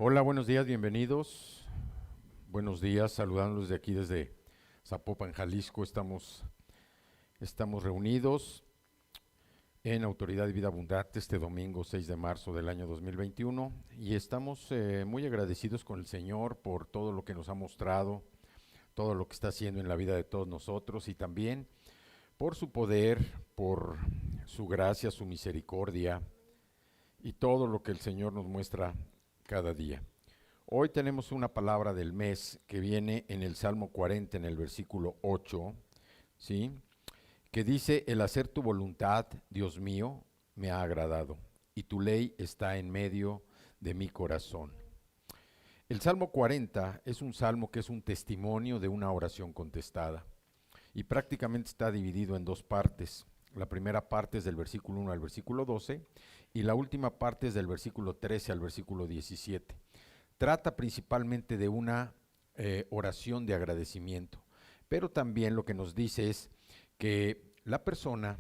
Hola, buenos días, bienvenidos. Buenos días, saludándolos de aquí desde Zapopan, Jalisco. Estamos reunidos en Autoridad de Vida Abundante este domingo 6 de marzo del año 2021 y estamos muy agradecidos con el Señor por todo lo que nos ha mostrado, todo lo que está haciendo en la vida de todos nosotros y también por su poder, por su gracia, su misericordia y todo lo que el Señor nos muestra cada día. Hoy tenemos una palabra del mes que viene en el Salmo 40, en el versículo 8, ¿sí? Que dice: el hacer tu voluntad, Dios mío, me ha agradado, y tu ley está en medio de mi corazón. El Salmo 40 es un salmo que es un testimonio de una oración contestada, y prácticamente está dividido en dos partes. La primera parte es del versículo 1 al versículo 12, y la última parte es del versículo 13 al versículo 17. Trata principalmente de una oración de agradecimiento, pero también lo que nos dice es que la persona,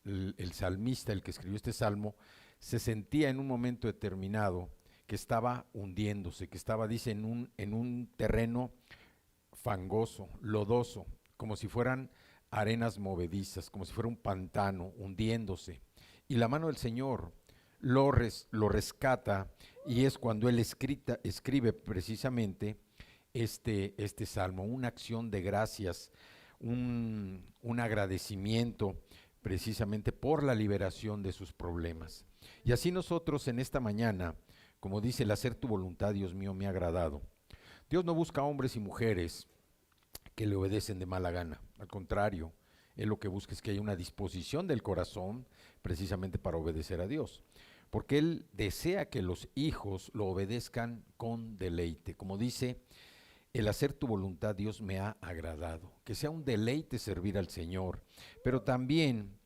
el salmista, el que escribió este salmo, se sentía en un momento determinado que estaba hundiéndose, que estaba, dice, en un terreno fangoso, lodoso, como si fueran arenas movedizas, como si fuera un pantano, hundiéndose. Y la mano del Señor lo rescata, y es cuando él escribe precisamente este salmo, una acción de gracias, un agradecimiento precisamente por la liberación de sus problemas. Y así nosotros en esta mañana, como dice, el hacer tu voluntad, Dios mío, me ha agradado. Dios no busca hombres y mujeres que le obedecen de mala gana. Al contrario, Él lo que busca es que haya una disposición del corazón precisamente para obedecer a Dios. Porque Él desea que los hijos lo obedezcan con deleite. Como dice, el hacer tu voluntad, Dios, me ha agradado. Que sea un deleite servir al Señor, pero también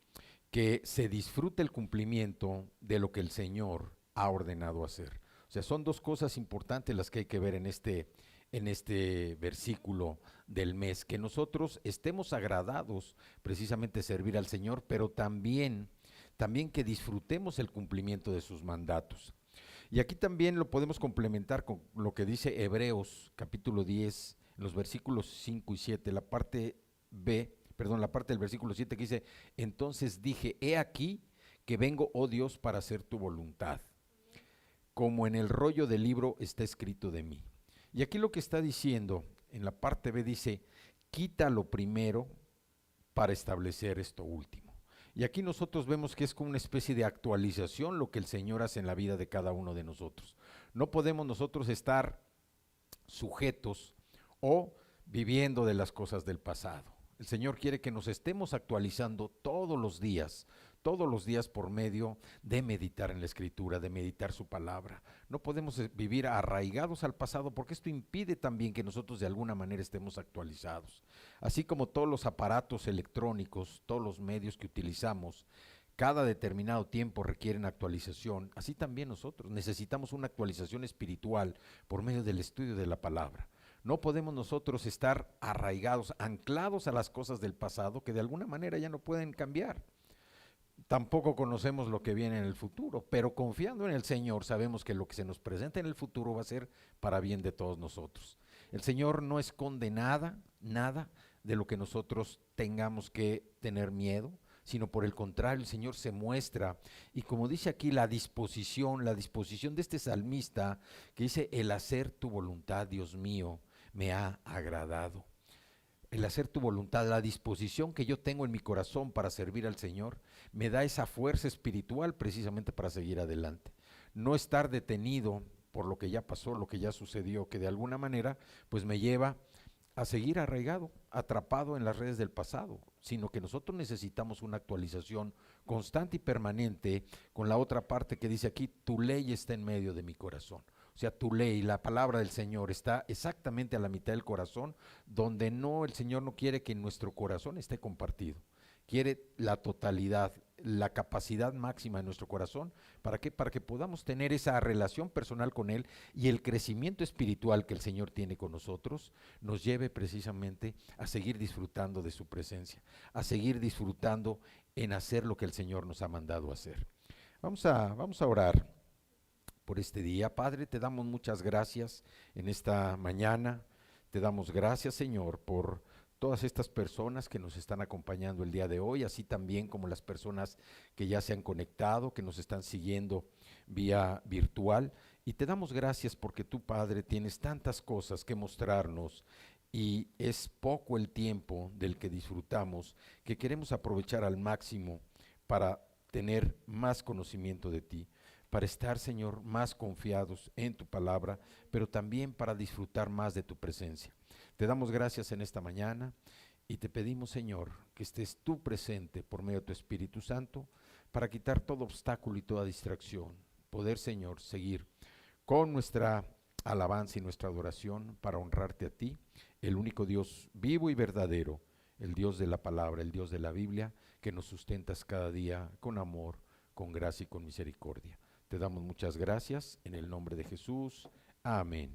que se disfrute el cumplimiento de lo que el Señor ha ordenado hacer. O sea, son dos cosas importantes las que hay que ver en este versículo del mes, que nosotros estemos agradados precisamente servir al Señor, pero también que disfrutemos el cumplimiento de sus mandatos. Y aquí también lo podemos complementar con lo que dice Hebreos capítulo 10, los versículos 5 y 7, la parte del versículo 7 que dice: entonces dije, he aquí que vengo, oh Dios, para hacer tu voluntad, como en el rollo del libro está escrito de mí. Y aquí lo que está diciendo, en la parte B dice: quita lo primero para establecer esto último. Y aquí nosotros vemos que es como una especie de actualización lo que el Señor hace en la vida de cada uno de nosotros. No podemos nosotros estar sujetos o viviendo de las cosas del pasado. El Señor quiere que nos estemos actualizando todos los días por medio de meditar en la Escritura, de meditar su palabra. No podemos vivir arraigados al pasado, porque esto impide también que nosotros de alguna manera estemos actualizados. Así como todos los aparatos electrónicos, todos los medios que utilizamos, cada determinado tiempo requieren actualización, así también nosotros necesitamos una actualización espiritual por medio del estudio de la palabra. No podemos nosotros estar arraigados, anclados a las cosas del pasado que de alguna manera ya no pueden cambiar. Tampoco conocemos lo que viene en el futuro, pero confiando en el Señor sabemos que lo que se nos presenta en el futuro va a ser para bien de todos nosotros. El Señor no esconde nada de lo que nosotros tengamos que tener miedo, sino por el contrario, el Señor se muestra. Y como dice aquí, la disposición de este salmista, que dice: el hacer tu voluntad, Dios mío, me ha agradado. El hacer tu voluntad, la disposición que yo tengo en mi corazón para servir al Señor, me da esa fuerza espiritual precisamente para seguir adelante. No estar detenido por lo que ya pasó, lo que ya sucedió, que de alguna manera pues me lleva a seguir arraigado, atrapado en las redes del pasado, sino que nosotros necesitamos una actualización constante y permanente con la otra parte que dice aquí: tu ley está en medio de mi corazón. O sea, tu ley, la palabra del Señor, está exactamente a la mitad del corazón, donde el Señor no quiere que nuestro corazón esté compartido. Quiere la totalidad, la capacidad máxima de nuestro corazón. ¿Para qué? Para que podamos tener esa relación personal con Él, y el crecimiento espiritual que el Señor tiene con nosotros nos lleve precisamente a seguir disfrutando de su presencia, a seguir disfrutando en hacer lo que el Señor nos ha mandado hacer. Vamos a orar por este día. Padre, te damos muchas gracias en esta mañana. Te damos gracias, Señor, por todas estas personas que nos están acompañando el día de hoy, así también como las personas que ya se han conectado, que nos están siguiendo vía virtual. Y te damos gracias porque tú, Padre, tienes tantas cosas que mostrarnos y es poco el tiempo del que disfrutamos, que queremos aprovechar al máximo para tener más conocimiento de ti, para estar, Señor, más confiados en tu palabra, pero también para disfrutar más de tu presencia. Te damos gracias en esta mañana y te pedimos, Señor, que estés tú presente por medio de tu Espíritu Santo para quitar todo obstáculo y toda distracción. Poder, Señor, seguir con nuestra alabanza y nuestra adoración para honrarte a ti, el único Dios vivo y verdadero, el Dios de la palabra, el Dios de la Biblia, que nos sustentas cada día con amor, con gracia y con misericordia. Te damos muchas gracias en el nombre de Jesús. Amén.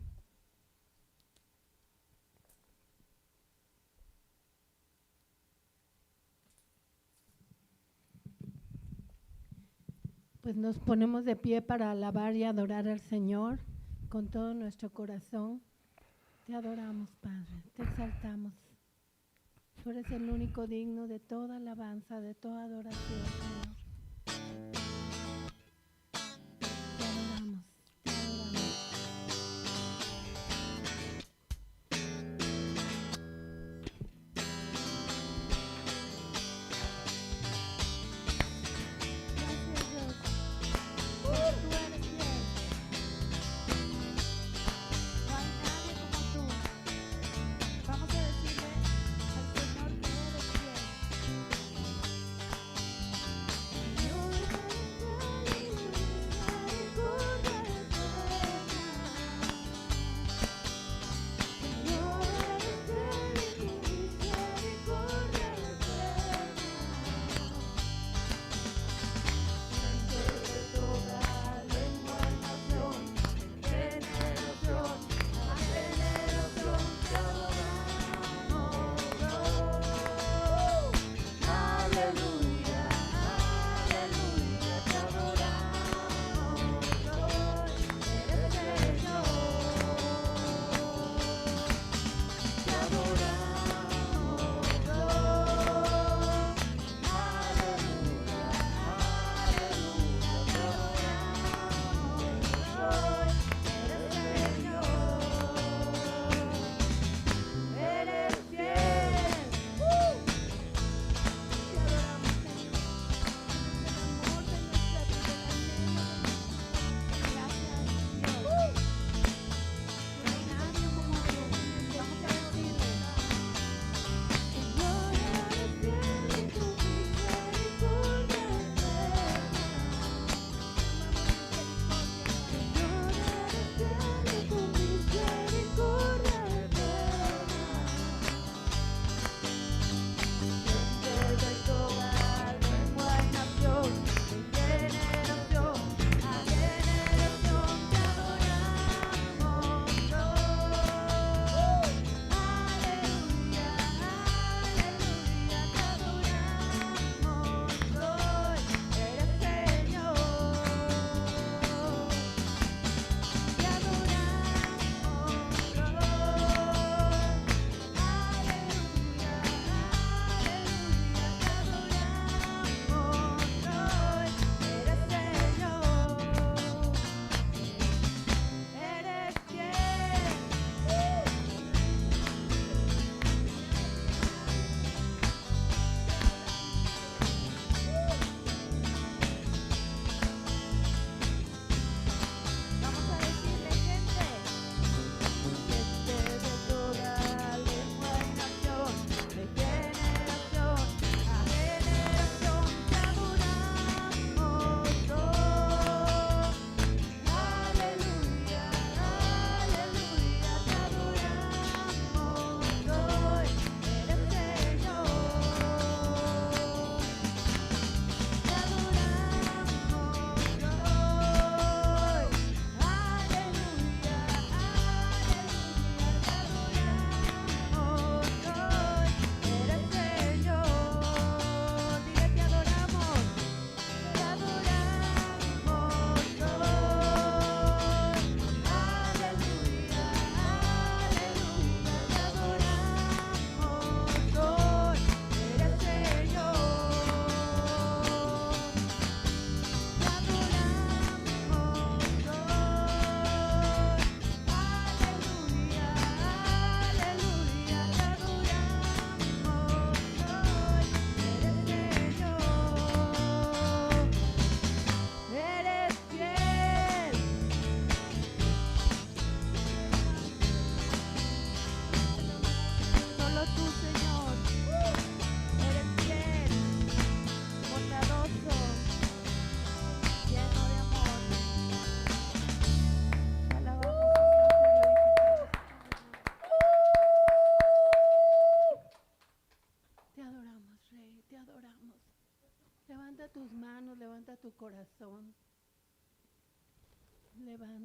Pues nos ponemos de pie para alabar y adorar al Señor con todo nuestro corazón. Te adoramos, Padre, te exaltamos. Tú eres el único digno de toda alabanza, de toda adoración, Señor. Te adoramos, te adoramos. Gracias, Dios, porque tú eres fiel. No hay nadie como tú. Vamos a decirle al Señor que eres fiel.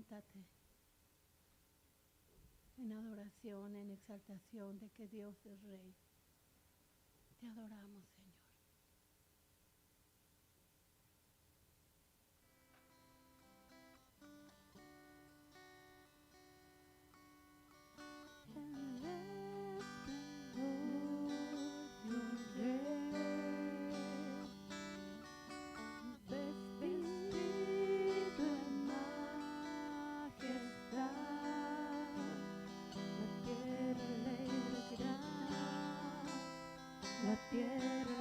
levántate en adoración, en exaltación de que Dios es Rey. Te adoramos, Señor. La tierra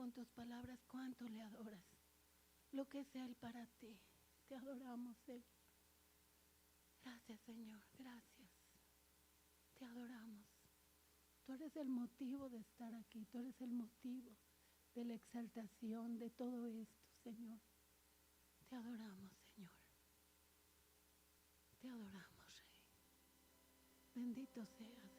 con tus palabras cuánto le adoras. Lo que es Él para ti. Te adoramos, Señor. Gracias, Señor. Gracias. Te adoramos. Tú eres el motivo de estar aquí. Tú eres el motivo de la exaltación de todo esto, Señor. Te adoramos, Señor. Te adoramos, Rey. Bendito seas.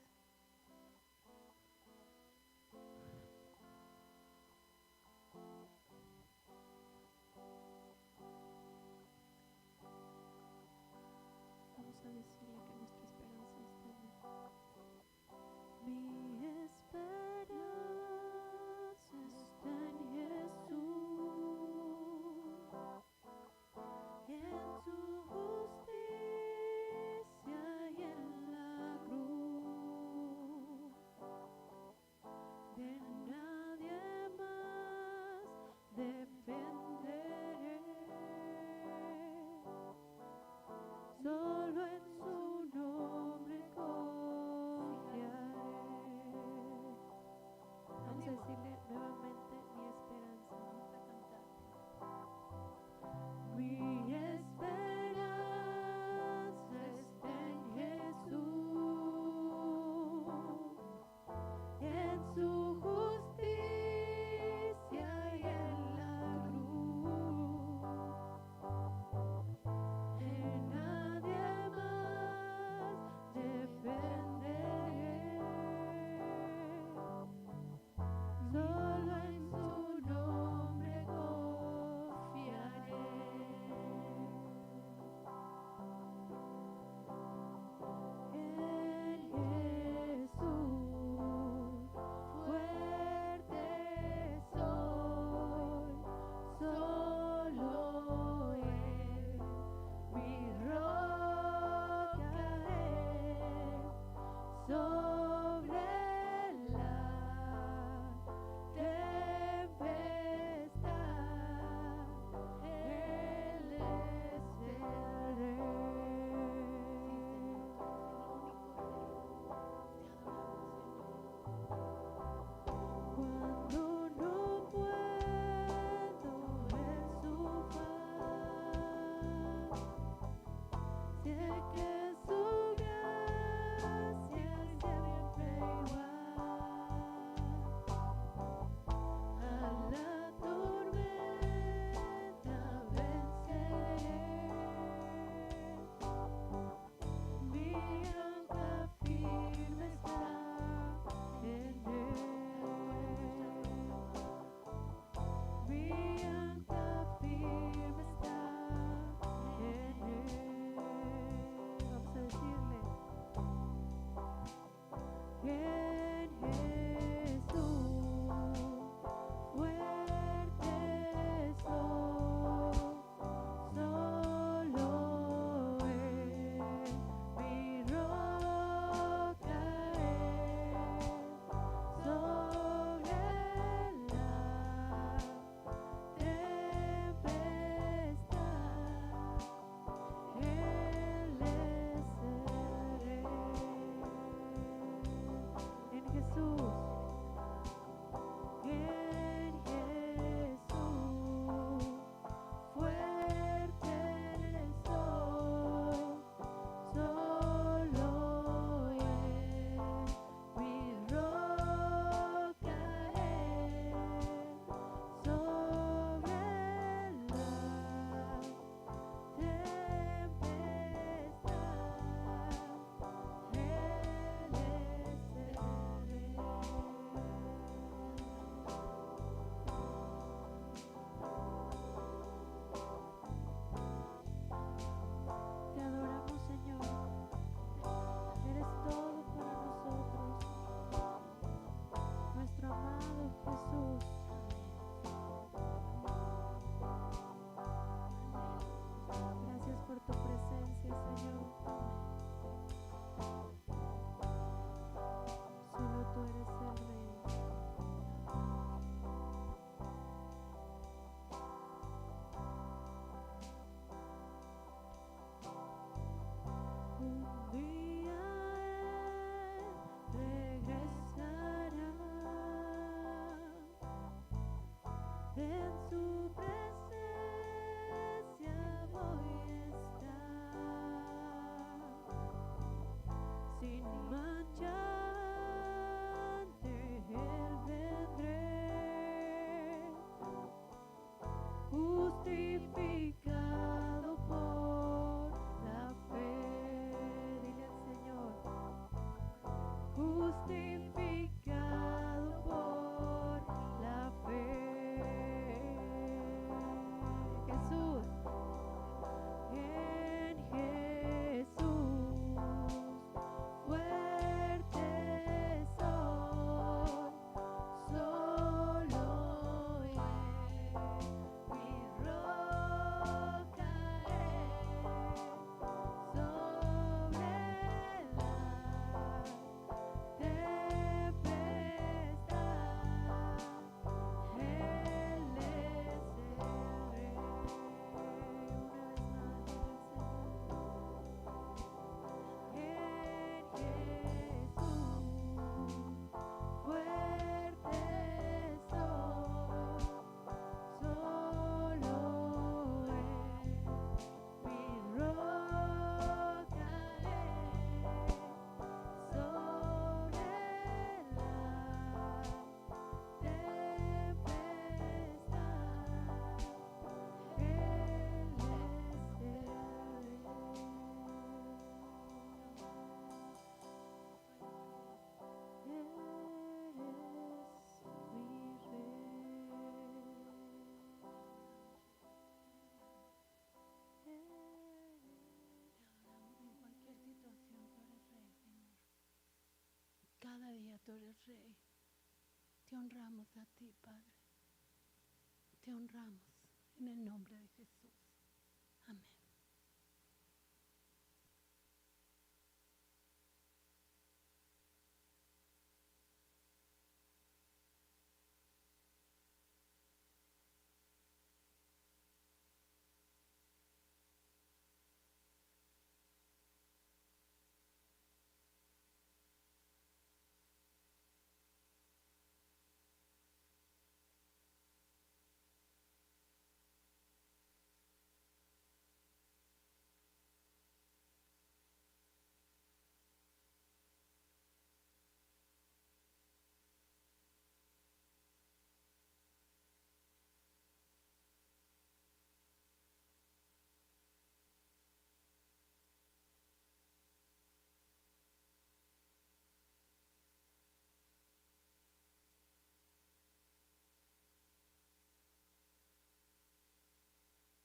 Vamos a decirle que nuestra esperanza está en Él. Mi esperanza está en Jesús, en su justicia y en la cruz. De nadie más dependeré, solo en su Cada día tú eres Rey. Te honramos a ti, Padre. Te honramos en el nombre de Jesús. Amén.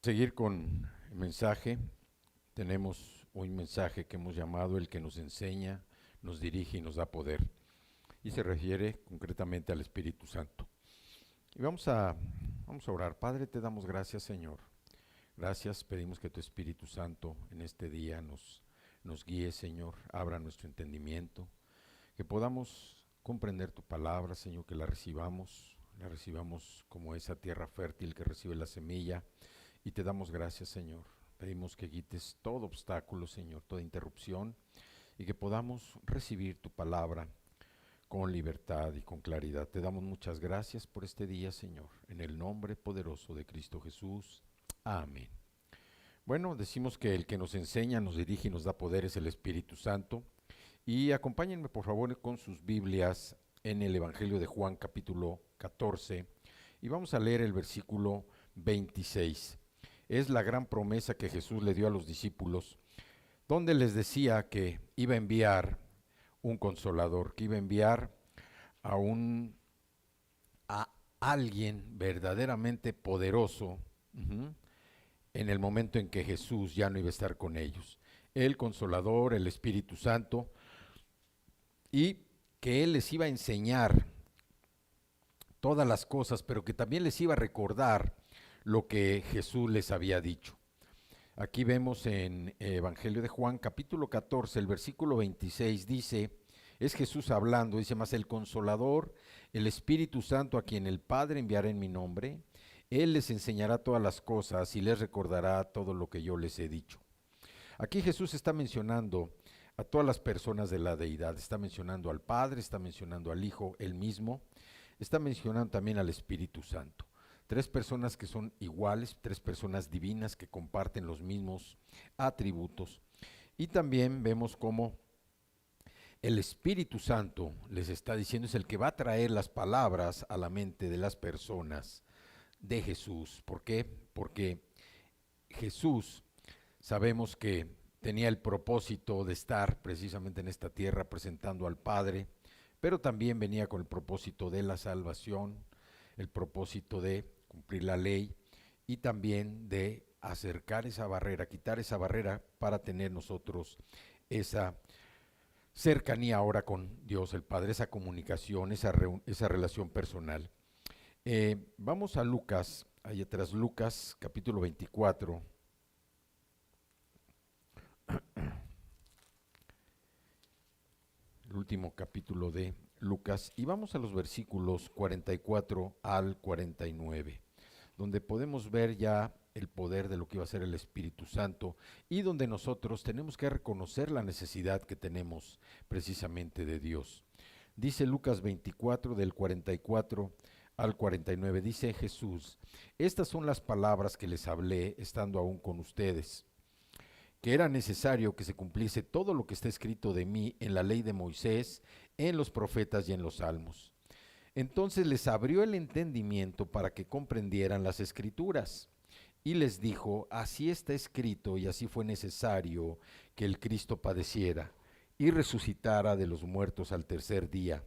Seguir con el mensaje. Tenemos un mensaje que hemos llamado el que nos enseña, nos dirige y nos da poder. Y se refiere concretamente al Espíritu Santo. Y vamos a orar. Padre, te damos gracias, Señor. Gracias, pedimos que tu Espíritu Santo en este día nos guíe, Señor, abra nuestro entendimiento, que podamos comprender tu palabra, Señor, que la recibamos como esa tierra fértil que recibe la semilla. Y te damos gracias, Señor. Pedimos que quites todo obstáculo, Señor, toda interrupción, y que podamos recibir tu palabra con libertad y con claridad. Te damos muchas gracias por este día, Señor, en el nombre poderoso de Cristo Jesús. Amén. Bueno, decimos que el que nos enseña, nos dirige y nos da poder es el Espíritu Santo. Y acompáñenme, por favor, con sus Biblias en el Evangelio de Juan, capítulo 14, y vamos a leer el versículo 26. Es la gran promesa que Jesús le dio a los discípulos, donde les decía que iba a enviar un consolador, que iba a enviar a alguien verdaderamente poderoso en el momento en que Jesús ya no iba a estar con ellos. El consolador, el Espíritu Santo, y que Él les iba a enseñar todas las cosas, pero que también les iba a recordar lo que Jesús les había dicho. Aquí vemos en Evangelio de Juan, capítulo 14, el versículo 26, dice, es Jesús hablando, dice, más el Consolador, el Espíritu Santo, a quien el Padre enviará en mi nombre, Él les enseñará todas las cosas y les recordará todo lo que yo les he dicho. Aquí Jesús está mencionando a todas las personas de la deidad, está mencionando al Padre, está mencionando al Hijo, Él mismo, está mencionando también al Espíritu Santo. Tres personas que son iguales, tres personas divinas que comparten los mismos atributos. Y también vemos cómo el Espíritu Santo, les está diciendo, es el que va a traer las palabras a la mente de las personas de Jesús. ¿Por qué? Porque Jesús, sabemos que tenía el propósito de estar precisamente en esta tierra presentando al Padre, pero también venía con el propósito de la salvación, el propósito de cumplir la ley y también de acercar esa barrera, quitar esa barrera para tener nosotros esa cercanía ahora con Dios el Padre, esa comunicación, esa relación personal. Vamos a Lucas, ahí atrás, Lucas capítulo 24. El último capítulo de Lucas, y vamos a los versículos 44 al 49, donde podemos ver ya el poder de lo que iba a ser el Espíritu Santo y donde nosotros tenemos que reconocer la necesidad que tenemos precisamente de Dios. Dice Lucas 24 del 44 al 49, dice Jesús: estas son las palabras que les hablé estando aún con ustedes, que era necesario que se cumpliese todo lo que está escrito de mí en la ley de Moisés, en los profetas y en los salmos. Entonces les abrió el entendimiento para que comprendieran las escrituras. Y les dijo: así está escrito y así fue necesario que el Cristo padeciera y resucitara de los muertos al tercer día,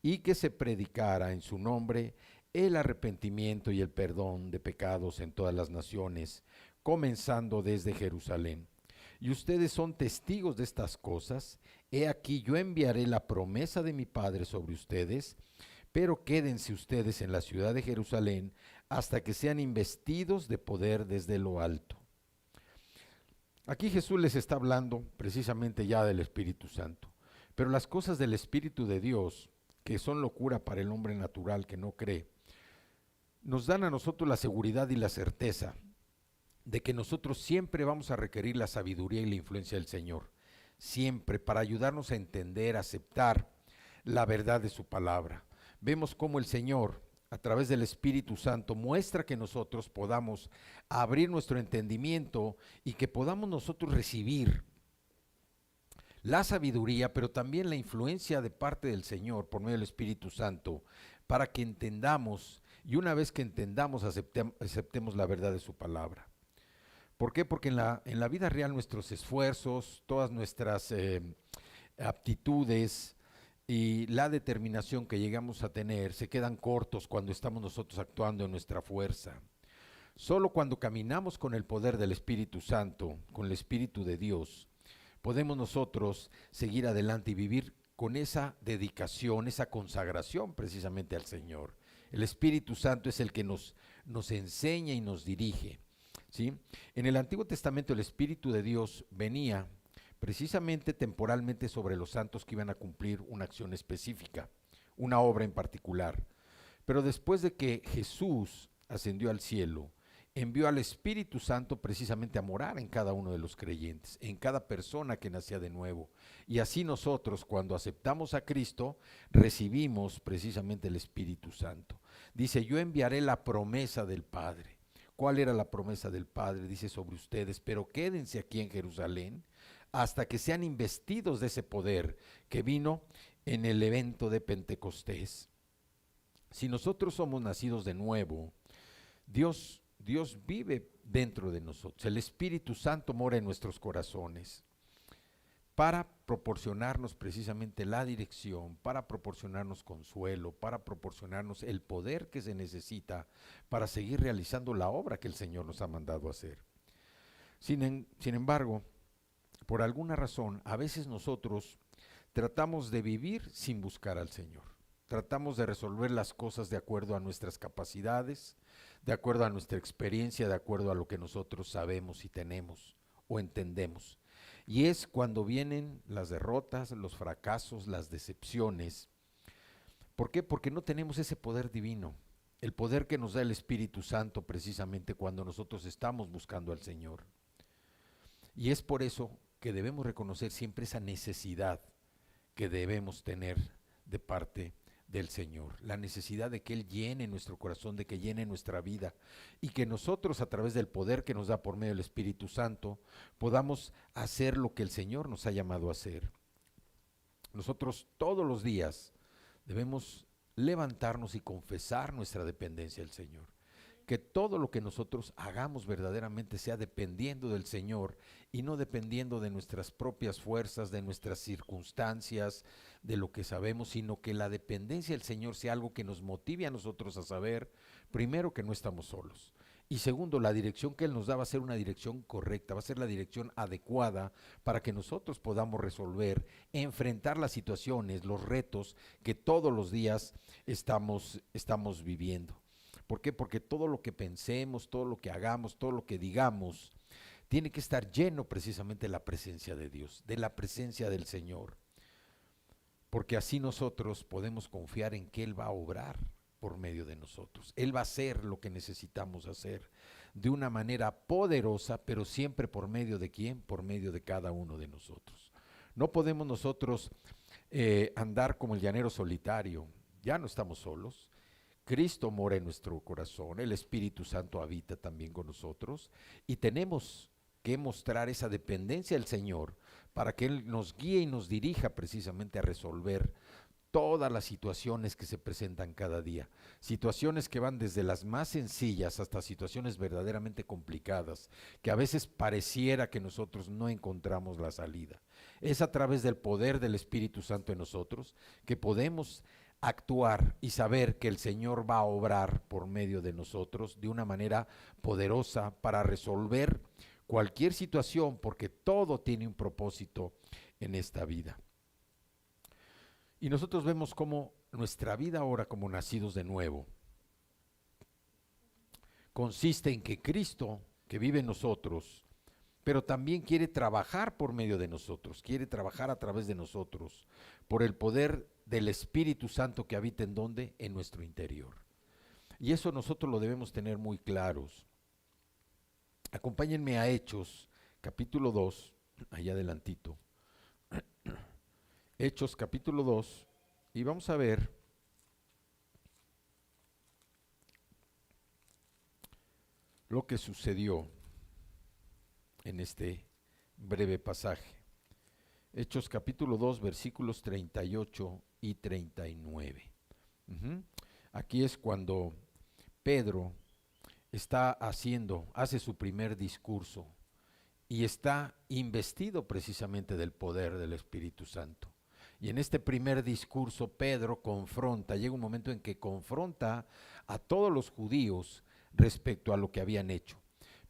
y que se predicara en su nombre el arrepentimiento y el perdón de pecados en todas las naciones, comenzando desde Jerusalén. Y ustedes son testigos de estas cosas. He aquí, yo enviaré la promesa de mi Padre sobre ustedes, pero quédense ustedes en la ciudad de Jerusalén hasta que sean investidos de poder desde lo alto. Aquí Jesús les está hablando precisamente ya del Espíritu Santo, pero las cosas del Espíritu de Dios, que son locura para el hombre natural que no cree, nos dan a nosotros la seguridad y la certeza de que nosotros siempre vamos a requerir la sabiduría y la influencia del Señor, siempre, para ayudarnos a entender, a aceptar la verdad de su palabra. Vemos cómo el Señor, a través del Espíritu Santo, muestra que nosotros podamos abrir nuestro entendimiento y que podamos nosotros recibir la sabiduría, pero también la influencia de parte del Señor por medio del Espíritu Santo, para que entendamos, y una vez que entendamos, aceptemos la verdad de su palabra. ¿Por qué? Porque en la vida real nuestros esfuerzos, todas nuestras aptitudes y la determinación que llegamos a tener se quedan cortos cuando estamos nosotros actuando en nuestra fuerza. Solo cuando caminamos con el poder del Espíritu Santo, con el Espíritu de Dios, podemos nosotros seguir adelante y vivir con esa dedicación, esa consagración precisamente al Señor. El Espíritu Santo es el que nos enseña y nos dirige. ¿Sí? En el Antiguo Testamento el Espíritu de Dios venía precisamente temporalmente sobre los santos que iban a cumplir una acción específica, una obra en particular. Pero después de que Jesús ascendió al cielo, envió al Espíritu Santo precisamente a morar en cada uno de los creyentes, en cada persona que nacía de nuevo. Y así nosotros, cuando aceptamos a Cristo, recibimos precisamente el Espíritu Santo. Dice: yo enviaré la promesa del Padre. ¿Cuál era la promesa del Padre? Dice: sobre ustedes, pero quédense aquí en Jerusalén hasta que sean investidos de ese poder que vino en el evento de Pentecostés. Si nosotros somos nacidos de nuevo, Dios vive dentro de nosotros. El Espíritu Santo mora en nuestros corazones para proporcionarnos precisamente la dirección, para proporcionarnos consuelo, para proporcionarnos el poder que se necesita para seguir realizando la obra que el Señor nos ha mandado hacer. Sin embargo, por alguna razón, a veces nosotros tratamos de vivir sin buscar al Señor. Tratamos de resolver las cosas de acuerdo a nuestras capacidades, de acuerdo a nuestra experiencia, de acuerdo a lo que nosotros sabemos y tenemos o entendemos. Y es cuando vienen las derrotas, los fracasos, las decepciones. ¿Por qué? Porque no tenemos ese poder divino, el poder que nos da el Espíritu Santo precisamente cuando nosotros estamos buscando al Señor. Y es por eso que debemos reconocer siempre esa necesidad que debemos tener de parte del Señor, la necesidad de que Él llene nuestro corazón, de que llene nuestra vida y que nosotros a través del poder que nos da por medio del Espíritu Santo podamos hacer lo que el Señor nos ha llamado a hacer. Nosotros todos los días debemos levantarnos y confesar nuestra dependencia del Señor. Que todo lo que nosotros hagamos verdaderamente sea dependiendo del Señor y no dependiendo de nuestras propias fuerzas, de nuestras circunstancias, de lo que sabemos, sino que la dependencia del Señor sea algo que nos motive a nosotros a saber, primero, que no estamos solos. Y segundo, la dirección que Él nos da va a ser una dirección correcta, va a ser la dirección adecuada para que nosotros podamos resolver, enfrentar las situaciones, los retos que todos los días estamos viviendo. ¿Por qué? Porque todo lo que pensemos, todo lo que hagamos, todo lo que digamos, tiene que estar lleno precisamente de la presencia de Dios, de la presencia del Señor. Porque así nosotros podemos confiar en que Él va a obrar por medio de nosotros. Él va a hacer lo que necesitamos hacer de una manera poderosa, pero siempre por medio de ¿quién? Por medio de cada uno de nosotros. No podemos nosotros andar como el llanero solitario, ya no estamos solos. Cristo mora en nuestro corazón, el Espíritu Santo habita también con nosotros y tenemos que mostrar esa dependencia del Señor para que Él nos guíe y nos dirija precisamente a resolver todas las situaciones que se presentan cada día, situaciones que van desde las más sencillas hasta situaciones verdaderamente complicadas, que a veces pareciera que nosotros no encontramos la salida. Es a través del poder del Espíritu Santo en nosotros que podemos actuar y saber que el Señor va a obrar por medio de nosotros de una manera poderosa para resolver cualquier situación, porque todo tiene un propósito en esta vida. Y nosotros vemos cómo nuestra vida ahora como nacidos de nuevo consiste en que Cristo, que vive en nosotros, pero también quiere trabajar por medio de nosotros, quiere trabajar a través de nosotros, por el poder del Espíritu Santo que habita en ¿dónde? En nuestro interior. Y eso nosotros lo debemos tener muy claros. Acompáñenme a Hechos, capítulo 2, allá adelantito. Hechos, capítulo 2, y vamos a ver lo que sucedió en este breve pasaje. Hechos capítulo 2, versículos 38 y 39. Aquí es cuando Pedro hace su primer discurso y está investido precisamente del poder del Espíritu Santo. Y en este primer discurso Pedro llega un momento en que confronta a todos los judíos respecto a lo que habían hecho.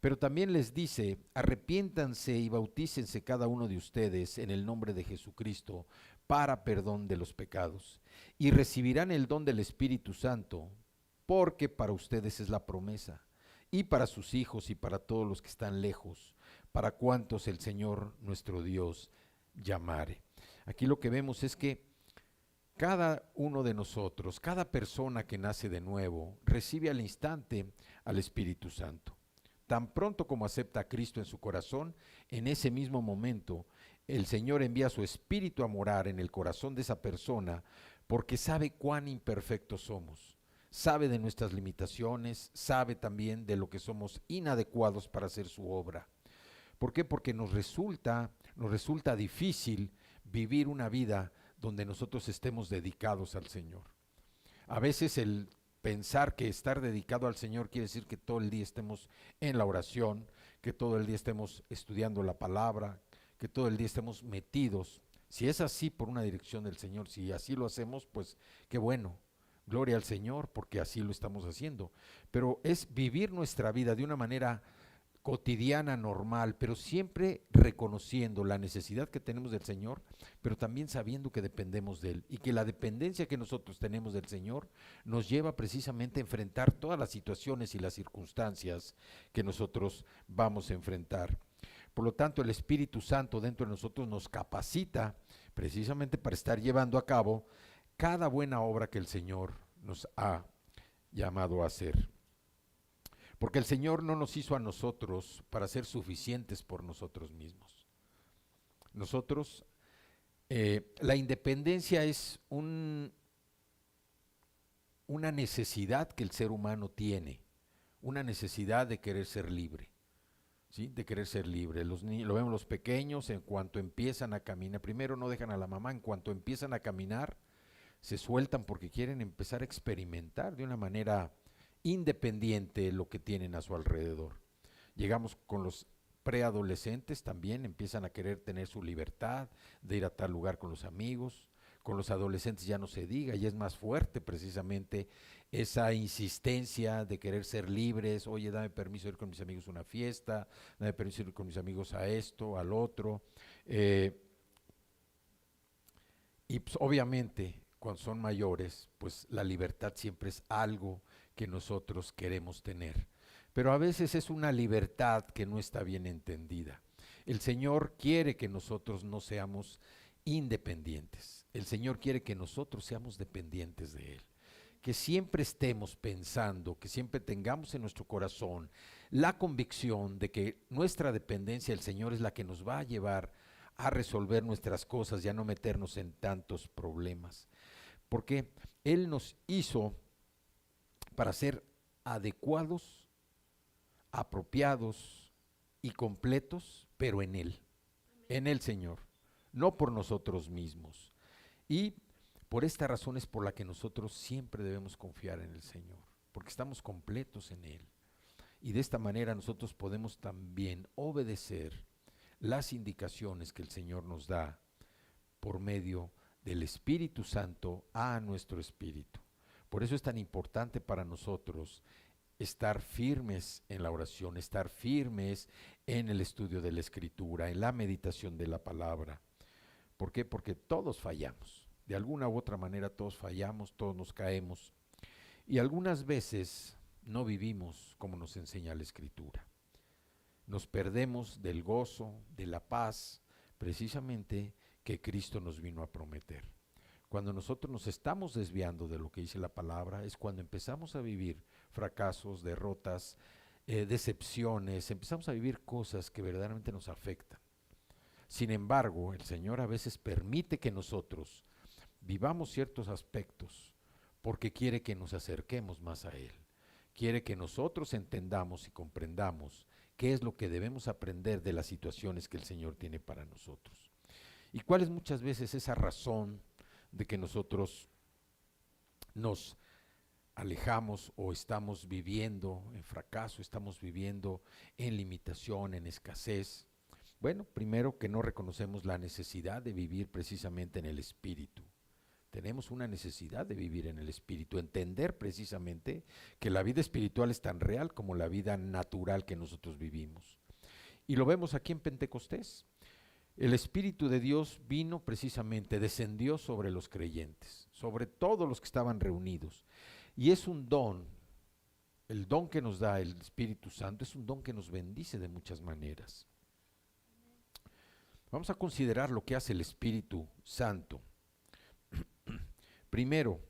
Pero también les dice, arrepiéntanse y bautícense cada uno de ustedes en el nombre de Jesucristo para perdón de los pecados y recibirán el don del Espíritu Santo, porque para ustedes es la promesa, y para sus hijos y para todos los que están lejos, para cuantos el Señor nuestro Dios llamare. Aquí lo que vemos es que cada uno de nosotros, cada persona que nace de nuevo, recibe al instante al Espíritu Santo. Tan pronto como acepta a Cristo en su corazón, en ese mismo momento, el Señor envía su Espíritu a morar en el corazón de esa persona, porque sabe cuán imperfectos somos, sabe de nuestras limitaciones, sabe también de lo que somos inadecuados para hacer su obra. ¿Por qué? Porque nos resulta difícil vivir una vida donde nosotros estemos dedicados al Señor. A veces el pensar que estar dedicado al Señor quiere decir que todo el día estemos en la oración, que todo el día estemos estudiando la palabra, que todo el día estemos metidos. Si es así por una dirección del Señor, si así lo hacemos, pues qué bueno, gloria al Señor, porque así lo estamos haciendo. Pero es vivir nuestra vida de una manera cotidiana, normal, pero siempre reconociendo la necesidad que tenemos del Señor, pero también sabiendo que dependemos de Él y que la dependencia que nosotros tenemos del Señor nos lleva precisamente a enfrentar todas las situaciones y las circunstancias que nosotros vamos a enfrentar. Por lo tanto, el Espíritu Santo dentro de nosotros nos capacita precisamente para estar llevando a cabo cada buena obra que el Señor nos ha llamado a hacer. Porque el Señor no nos hizo a nosotros para ser suficientes por nosotros mismos. Nosotros, la independencia es un una necesidad que el ser humano tiene, una necesidad de querer ser libre, ¿sí? De querer ser libre. Los niños, lo vemos los pequeños, en cuanto empiezan a caminar, primero no dejan a la mamá, en cuanto empiezan a caminar, se sueltan porque quieren empezar a experimentar de una manera independiente lo que tienen a su alrededor. Llegamos con los preadolescentes, también empiezan a querer tener su libertad de ir a tal lugar con los amigos. Con los adolescentes ya no se diga, y es más fuerte precisamente esa insistencia de querer ser libres. Oye, dame permiso de ir con mis amigos a una fiesta, dame permiso de ir con mis amigos a esto, al otro. Y pues, obviamente, cuando son mayores, pues la libertad siempre es algo que nosotros queremos tener. Pero a veces es una libertad que no está bien entendida. El Señor quiere que nosotros no seamos independientes. El Señor quiere que nosotros seamos dependientes de Él. Que siempre estemos pensando, que siempre tengamos en nuestro corazón la convicción de que nuestra dependencia del Señor es la que nos va a llevar a resolver nuestras cosas y a no meternos en tantos problemas. Porque Él nos hizo para ser adecuados, apropiados y completos, pero en Él, en el Señor, no por nosotros mismos. Y por esta razón es por la que nosotros siempre debemos confiar en el Señor, porque estamos completos en Él. Y de esta manera nosotros podemos también obedecer las indicaciones que el Señor nos da por medio del Espíritu Santo a nuestro espíritu. Por eso es tan importante para nosotros estar firmes en la oración, estar firmes en el estudio de la Escritura, en la meditación de la palabra. ¿Por qué? Porque todos fallamos. De alguna u otra manera todos fallamos, todos nos caemos. Y algunas veces no vivimos como nos enseña la Escritura. Nos perdemos del gozo, de la paz, precisamente que Cristo nos vino a prometer. Cuando nosotros nos estamos desviando de lo que dice la palabra, es cuando empezamos a vivir fracasos, derrotas, decepciones, empezamos a vivir cosas que verdaderamente nos afectan. Sin embargo, el Señor a veces permite que nosotros vivamos ciertos aspectos porque quiere que nos acerquemos más a Él. Quiere que nosotros entendamos y comprendamos qué es lo que debemos aprender de las situaciones que el Señor tiene para nosotros. Y cuál es muchas veces esa razón de que nosotros nos alejamos o estamos viviendo en fracaso, estamos viviendo en limitación, en escasez. Bueno, primero que no reconocemos la necesidad de vivir precisamente en el Espíritu. Tenemos una necesidad de vivir en el Espíritu, entender precisamente que la vida espiritual es tan real como la vida natural que nosotros vivimos. Y lo vemos aquí en Pentecostés. El Espíritu de Dios vino precisamente, descendió sobre los creyentes, sobre todos los que estaban reunidos. Y es un don, el don que nos da el Espíritu Santo es un don que nos bendice de muchas maneras. Vamos a considerar lo que hace el Espíritu Santo. Primero,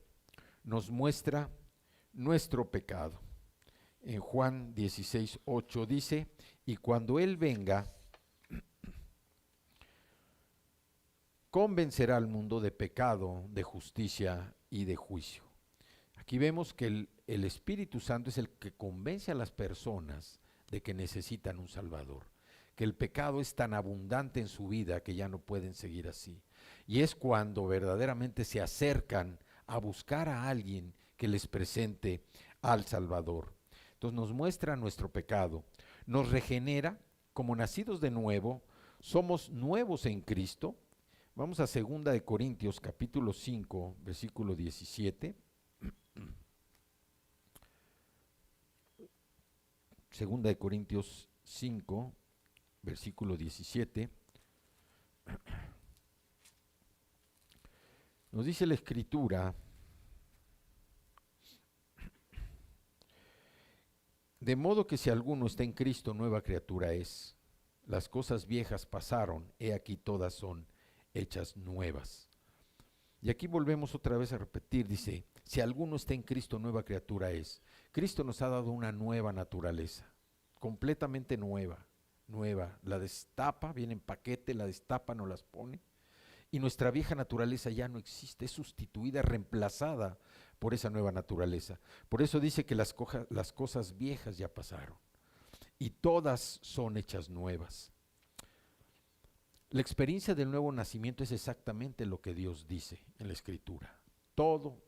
nos muestra nuestro pecado. En Juan 16:8 dice, y cuando Él venga, convencerá al mundo de pecado, de justicia y de juicio. Aquí vemos que el Espíritu Santo es el que convence a las personas de que necesitan un Salvador, que el pecado es tan abundante en su vida que ya no pueden seguir así. Y es cuando verdaderamente se acercan a buscar a alguien que les presente al Salvador. Entonces nos muestra nuestro pecado, nos regenera como nacidos de nuevo, somos nuevos en Cristo. Vamos a 2 de Corintios capítulo 5, versículo 17. 2 de Corintios 5, versículo 17. Nos dice la Escritura, de modo que si alguno está en Cristo, nueva criatura es. Las cosas viejas pasaron, he aquí todas son hechas nuevas. Y aquí volvemos otra vez a repetir, dice, si alguno está en Cristo, nueva criatura es. Cristo nos ha dado una nueva naturaleza, completamente nueva, la destapa, viene en paquete, la destapa, nos las pone, y nuestra vieja naturaleza ya no existe, es sustituida, reemplazada por esa nueva naturaleza. Por eso dice que las cosas viejas ya pasaron y todas son hechas nuevas. La experiencia del nuevo nacimiento es exactamente lo que Dios dice en la Escritura. Todo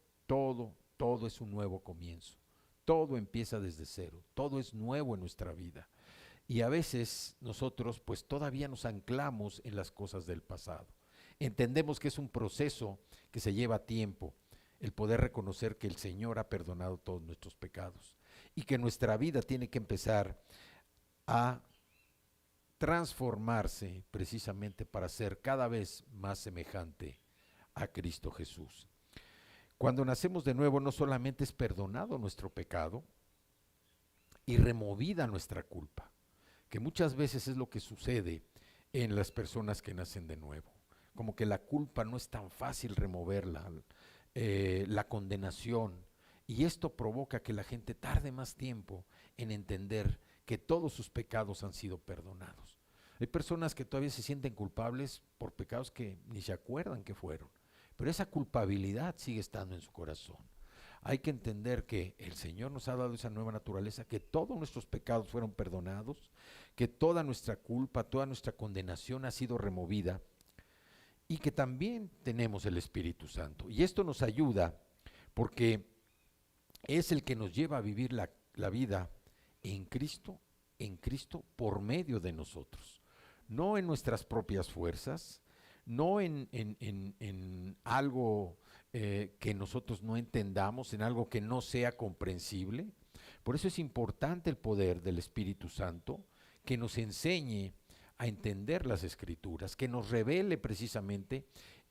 es un nuevo comienzo. Todo empieza desde cero. Todo es nuevo en nuestra vida. Y a veces nosotros pues todavía nos anclamos en las cosas del pasado. Entendemos que es un proceso que se lleva tiempo, el poder reconocer que el Señor ha perdonado todos nuestros pecados y que nuestra vida tiene que empezar a transformarse precisamente para ser cada vez más semejante a Cristo Jesús. Cuando nacemos de nuevo, no solamente es perdonado nuestro pecado y removida nuestra culpa, que muchas veces es lo que sucede en las personas que nacen de nuevo. Como que la culpa no es tan fácil removerla, la condenación, y esto provoca que la gente tarde más tiempo en entender que todos sus pecados han sido perdonados. Hay personas que todavía se sienten culpables por pecados que ni se acuerdan que fueron, pero esa culpabilidad sigue estando en su corazón. Hay que entender que el Señor nos ha dado esa nueva naturaleza, que todos nuestros pecados fueron perdonados, que toda nuestra culpa, toda nuestra condenación ha sido removida y que también tenemos el Espíritu Santo. Y esto nos ayuda porque es el que nos lleva a vivir la vida en Cristo por medio de nosotros. No en nuestras propias fuerzas, no en algo que nosotros no entendamos, en algo que no sea comprensible. Por eso es importante el poder del Espíritu Santo, que nos enseñe a entender las Escrituras, que nos revele precisamente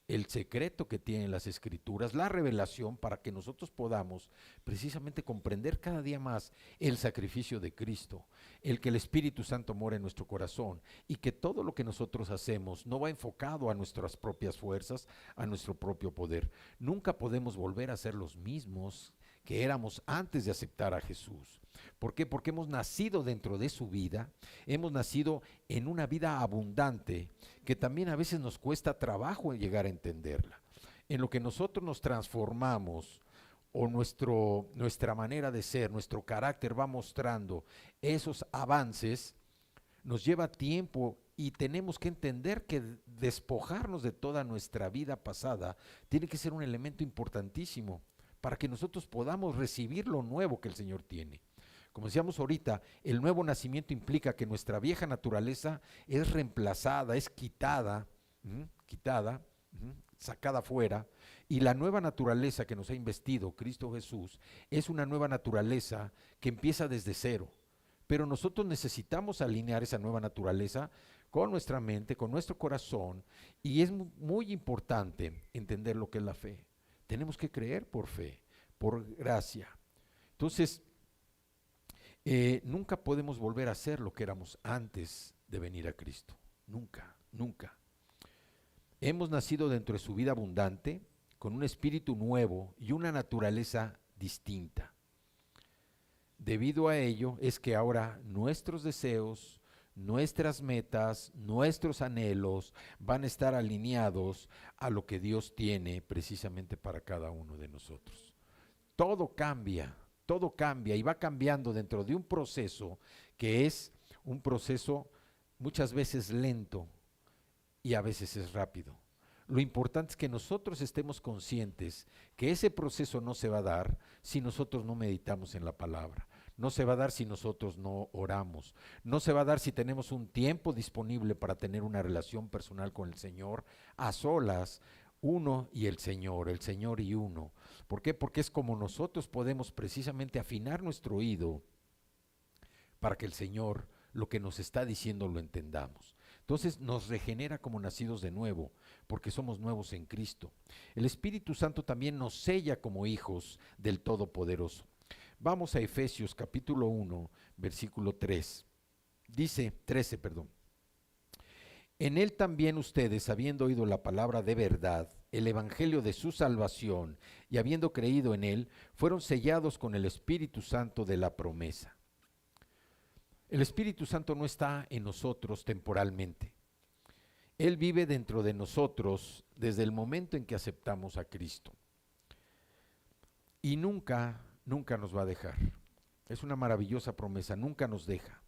el secreto que tienen las Escrituras, la revelación para que nosotros podamos precisamente comprender cada día más el sacrificio de Cristo, el que el Espíritu Santo mora en nuestro corazón y que todo lo que nosotros hacemos no va enfocado a nuestras propias fuerzas, a nuestro propio poder. Nunca podemos volver a ser los mismos que éramos antes de aceptar a Jesús. ¿Por qué? Porque hemos nacido dentro de su vida, hemos nacido en una vida abundante que también a veces nos cuesta trabajo llegar a entenderla. En lo que nosotros nos transformamos o nuestra manera de ser, nuestro carácter va mostrando esos avances, nos lleva tiempo y tenemos que entender que despojarnos de toda nuestra vida pasada tiene que ser un elemento importantísimo para que nosotros podamos recibir lo nuevo que el Señor tiene. Como decíamos ahorita, el nuevo nacimiento implica que nuestra vieja naturaleza es reemplazada, es quitada, sacada fuera, y la nueva naturaleza que nos ha investido Cristo Jesús es una nueva naturaleza que empieza desde cero. Pero nosotros necesitamos alinear esa nueva naturaleza con nuestra mente, con nuestro corazón, y es muy importante entender lo que es la fe. Tenemos que creer por fe, por gracia. Entonces, nunca podemos volver a ser lo que éramos antes de venir a Cristo. Nunca, nunca. Hemos nacido dentro de su vida abundante, con un espíritu nuevo y una naturaleza distinta. Debido a ello es que ahora nuestros deseos, nuestras metas, nuestros anhelos van a estar alineados a lo que Dios tiene precisamente para cada uno de nosotros. Todo cambia y va cambiando dentro de un proceso que es un proceso muchas veces lento y a veces es rápido. Lo importante es que nosotros estemos conscientes que ese proceso no se va a dar si nosotros no meditamos en la palabra. No se va a dar si nosotros no oramos. No se va a dar si tenemos un tiempo disponible para tener una relación personal con el Señor a solas, uno y el Señor y uno. ¿Por qué? Porque es como nosotros podemos precisamente afinar nuestro oído para que el Señor lo que nos está diciendo lo entendamos. Entonces nos regenera como nacidos de nuevo, porque somos nuevos en Cristo. El Espíritu Santo también nos sella como hijos del Todopoderoso. Vamos a Efesios capítulo 1, versículo 13. En él también ustedes, habiendo oído la palabra de verdad, el evangelio de su salvación, y habiendo creído en él, fueron sellados con el Espíritu Santo de la promesa. El Espíritu Santo no está en nosotros temporalmente. Él vive dentro de nosotros desde el momento en que aceptamos a Cristo. y nunca, nunca nos va a dejar. Es una maravillosa promesa, nunca nos deja.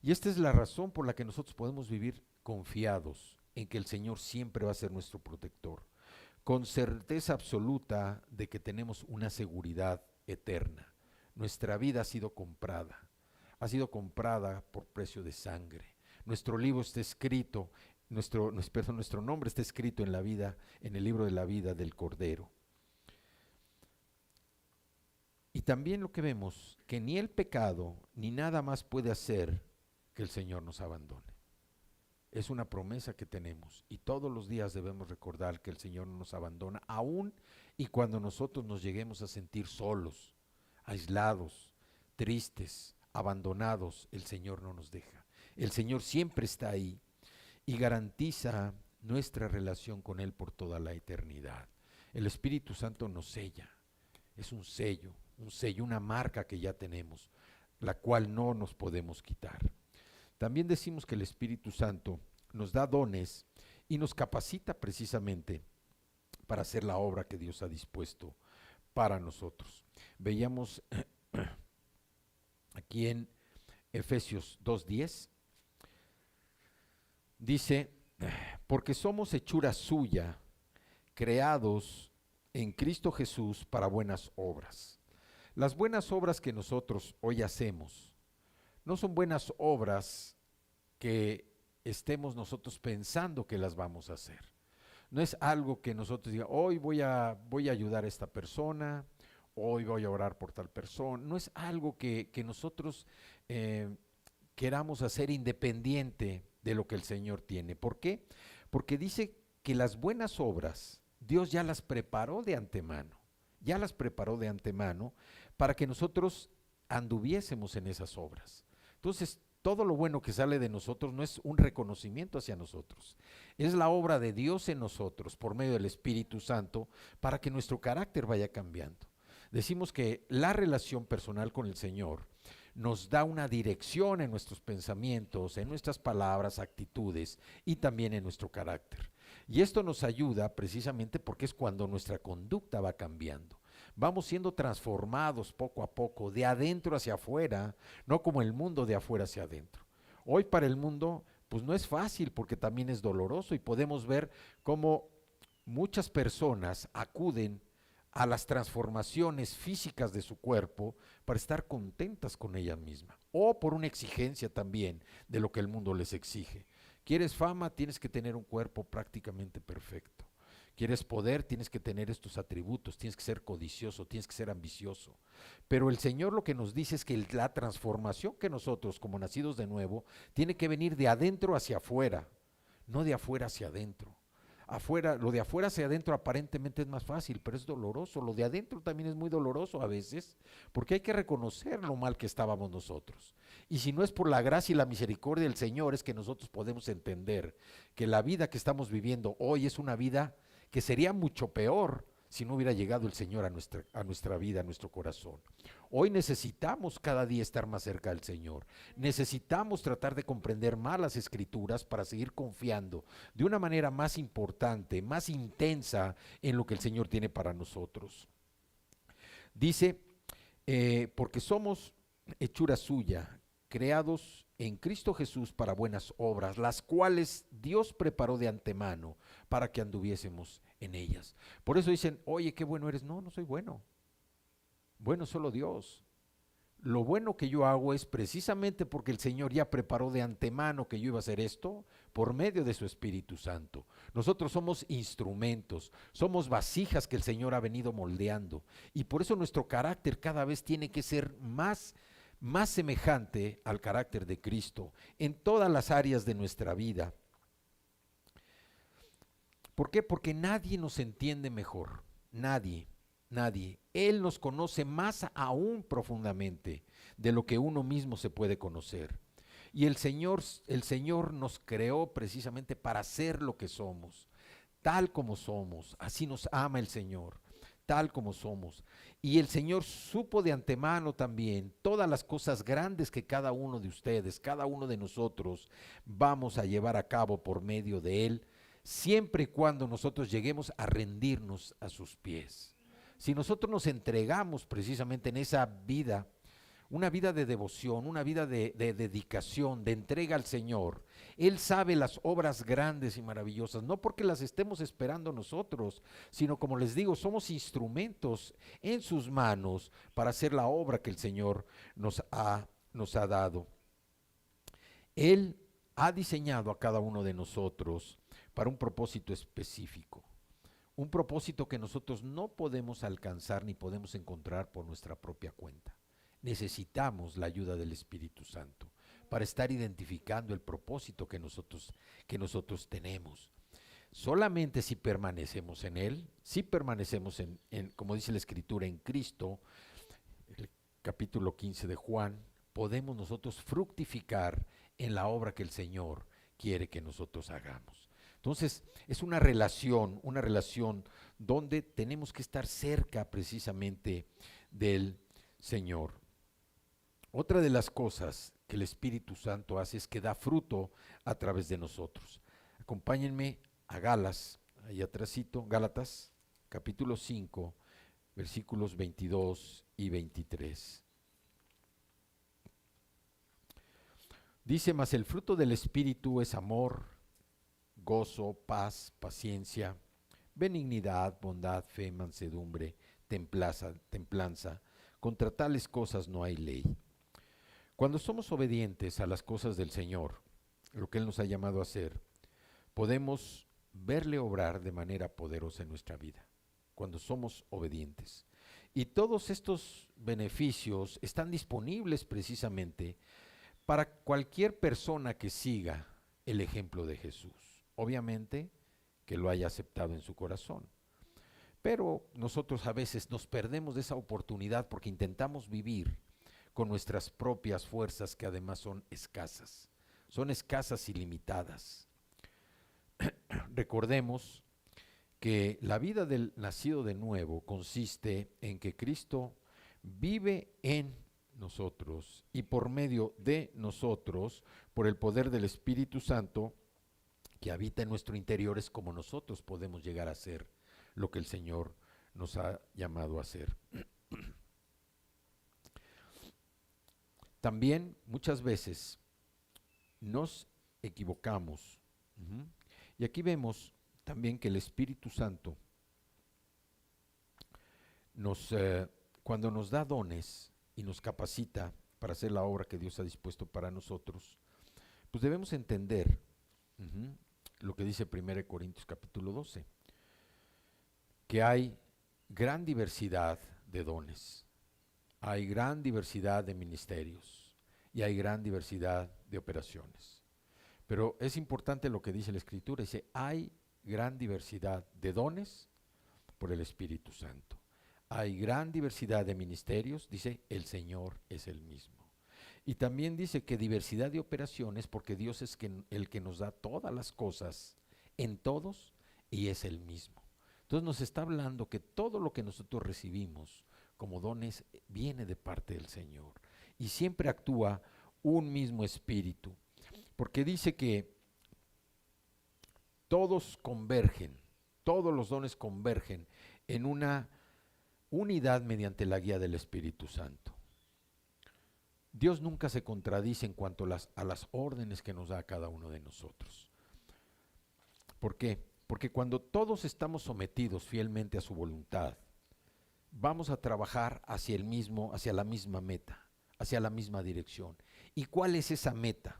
Y esta es la razón por la que nosotros podemos vivir confiados en que el Señor siempre va a ser nuestro protector, con certeza absoluta de que tenemos una seguridad eterna. Nuestra vida ha sido comprada por precio de sangre. Nuestro libro está escrito, nuestro nombre está escrito en la vida, en el libro de la vida del Cordero. Y también lo que vemos, que ni el pecado ni nada más puede hacer que el Señor nos abandone. Es una promesa que tenemos y todos los días debemos recordar que el Señor no nos abandona, aún y cuando nosotros nos lleguemos a sentir solos, aislados, tristes, abandonados, el Señor no nos deja. El Señor siempre está ahí y garantiza nuestra relación con Él por toda la eternidad. El Espíritu Santo nos sella, es un sello, una marca que ya tenemos, la cual no nos podemos quitar. También decimos que el Espíritu Santo nos da dones y nos capacita precisamente para hacer la obra que Dios ha dispuesto para nosotros. Veíamos aquí en Efesios 2:10, dice, porque somos hechura suya, creados en Cristo Jesús para buenas obras. Las buenas obras que nosotros hoy hacemos no son buenas obras que estemos nosotros pensando que las vamos a hacer. No es algo que nosotros digamos, hoy voy a ayudar a esta persona, hoy voy a orar por tal persona. No es algo que nosotros queramos hacer independiente de lo que el Señor tiene. ¿Por qué? Porque dice que las buenas obras Dios ya las preparó de antemano. Ya las preparó de antemano para que nosotros anduviésemos en esas obras. Entonces, todo lo bueno que sale de nosotros no es un reconocimiento hacia nosotros, es la obra de Dios en nosotros por medio del Espíritu Santo para que nuestro carácter vaya cambiando. Decimos que la relación personal con el Señor nos da una dirección en nuestros pensamientos, en nuestras palabras, actitudes y también en nuestro carácter. Y esto nos ayuda precisamente porque es cuando nuestra conducta va cambiando. Vamos siendo transformados poco a poco, de adentro hacia afuera, no como el mundo de afuera hacia adentro. Hoy para el mundo, pues no es fácil porque también es doloroso y podemos ver cómo muchas personas acuden a las transformaciones físicas de su cuerpo para estar contentas con ellas mismas o por una exigencia también de lo que el mundo les exige. ¿Quieres fama? Tienes que tener un cuerpo prácticamente perfecto. ¿Quieres poder? Tienes que tener estos atributos, tienes que ser codicioso, tienes que ser ambicioso. Pero el Señor lo que nos dice es que la transformación que nosotros como nacidos de nuevo tiene que venir de adentro hacia afuera, no de afuera hacia adentro. Lo de afuera hacia adentro aparentemente es más fácil, pero es doloroso. Lo de adentro también es muy doloroso a veces, porque hay que reconocer lo mal que estábamos nosotros. Y si no es por la gracia y la misericordia del Señor, es que nosotros podemos entender que la vida que estamos viviendo hoy es una vida que sería mucho peor si no hubiera llegado el Señor a nuestra vida, a nuestro corazón. Hoy necesitamos cada día estar más cerca del Señor. Necesitamos tratar de comprender más las Escrituras para seguir confiando de una manera más importante, más intensa en lo que el Señor tiene para nosotros. Dice, porque somos hechura suya, creados en Cristo Jesús para buenas obras, las cuales Dios preparó de antemano para que anduviésemos en ellas. Por eso dicen, oye, qué bueno eres. No, no soy bueno. Bueno, solo Dios. Lo bueno que yo hago es precisamente porque el Señor ya preparó de antemano que yo iba a hacer esto por medio de su Espíritu Santo. Nosotros somos instrumentos, somos vasijas que el Señor ha venido moldeando y por eso nuestro carácter cada vez tiene que ser más semejante al carácter de Cristo en todas las áreas de nuestra vida. ¿Por qué? Porque nadie nos entiende mejor, nadie. Él nos conoce más aún profundamente de lo que uno mismo se puede conocer. Y el Señor nos creó precisamente para ser lo que somos, tal como somos. Así nos ama el Señor, tal como somos. Y el Señor supo de antemano también todas las cosas grandes que cada uno de ustedes, cada uno de nosotros vamos a llevar a cabo por medio de Él, siempre y cuando nosotros lleguemos a rendirnos a sus pies. Si nosotros nos entregamos precisamente en esa vida, una vida de devoción, una vida de dedicación, de entrega al Señor, Él sabe las obras grandes y maravillosas, no porque las estemos esperando nosotros, sino como les digo, somos instrumentos en sus manos para hacer la obra que el Señor nos ha dado. Él ha diseñado a cada uno de nosotros para un propósito específico, un propósito que nosotros no podemos alcanzar ni podemos encontrar por nuestra propia cuenta. Necesitamos la ayuda del Espíritu Santo para estar identificando el propósito que nosotros tenemos. Solamente si permanecemos en Él, si permanecemos como dice la Escritura, en Cristo, el capítulo 15 de Juan, podemos nosotros fructificar en la obra que el Señor quiere que nosotros hagamos. Entonces, es una relación donde tenemos que estar cerca precisamente del Señor. Otra de las cosas que el Espíritu Santo hace es que da fruto a través de nosotros. Acompáñenme a Gálatas, ahí atrásito, Gálatas, capítulo 5, versículos 22 y 23. Dice, mas el fruto del Espíritu es amor, gozo, paz, paciencia, benignidad, bondad, fe, mansedumbre, templanza. Contra tales cosas no hay ley. Cuando somos obedientes a las cosas del Señor, lo que Él nos ha llamado a hacer, podemos verle obrar de manera poderosa en nuestra vida, cuando somos obedientes. Y todos estos beneficios están disponibles precisamente para cualquier persona que siga el ejemplo de Jesús. Obviamente que lo haya aceptado en su corazón. Pero nosotros a veces nos perdemos de esa oportunidad porque intentamos vivir con nuestras propias fuerzas, que además son escasas y limitadas. Recordemos que la vida del nacido de nuevo consiste en que Cristo vive en nosotros y por medio de nosotros, por el poder del Espíritu Santo que habita en nuestro interior, es como nosotros podemos llegar a ser lo que el Señor nos ha llamado a hacer. También muchas veces nos equivocamos. Y aquí vemos también que el Espíritu Santo cuando nos da dones y nos capacita para hacer la obra que Dios ha dispuesto para nosotros, pues debemos entender lo que dice 1 Corintios capítulo 12, que hay gran diversidad de dones, hay gran diversidad de ministerios y hay gran diversidad de operaciones. Pero es importante lo que dice la Escritura, dice, hay gran diversidad de dones por el Espíritu Santo. Hay gran diversidad de ministerios, dice, el Señor es el mismo. Y también dice que diversidad de operaciones porque Dios es el que nos da todas las cosas en todos y es el mismo. Entonces nos está hablando que todo lo que nosotros recibimos como dones viene de parte del Señor. Y siempre actúa un mismo espíritu. Porque dice que todos convergen, todos los dones convergen en una unidad mediante la guía del Espíritu Santo. Dios nunca se contradice en cuanto a las órdenes que nos da a cada uno de nosotros. ¿Por qué? Porque cuando todos estamos sometidos fielmente a su voluntad, vamos a trabajar hacia la misma meta, hacia la misma dirección. ¿Y cuál es esa meta?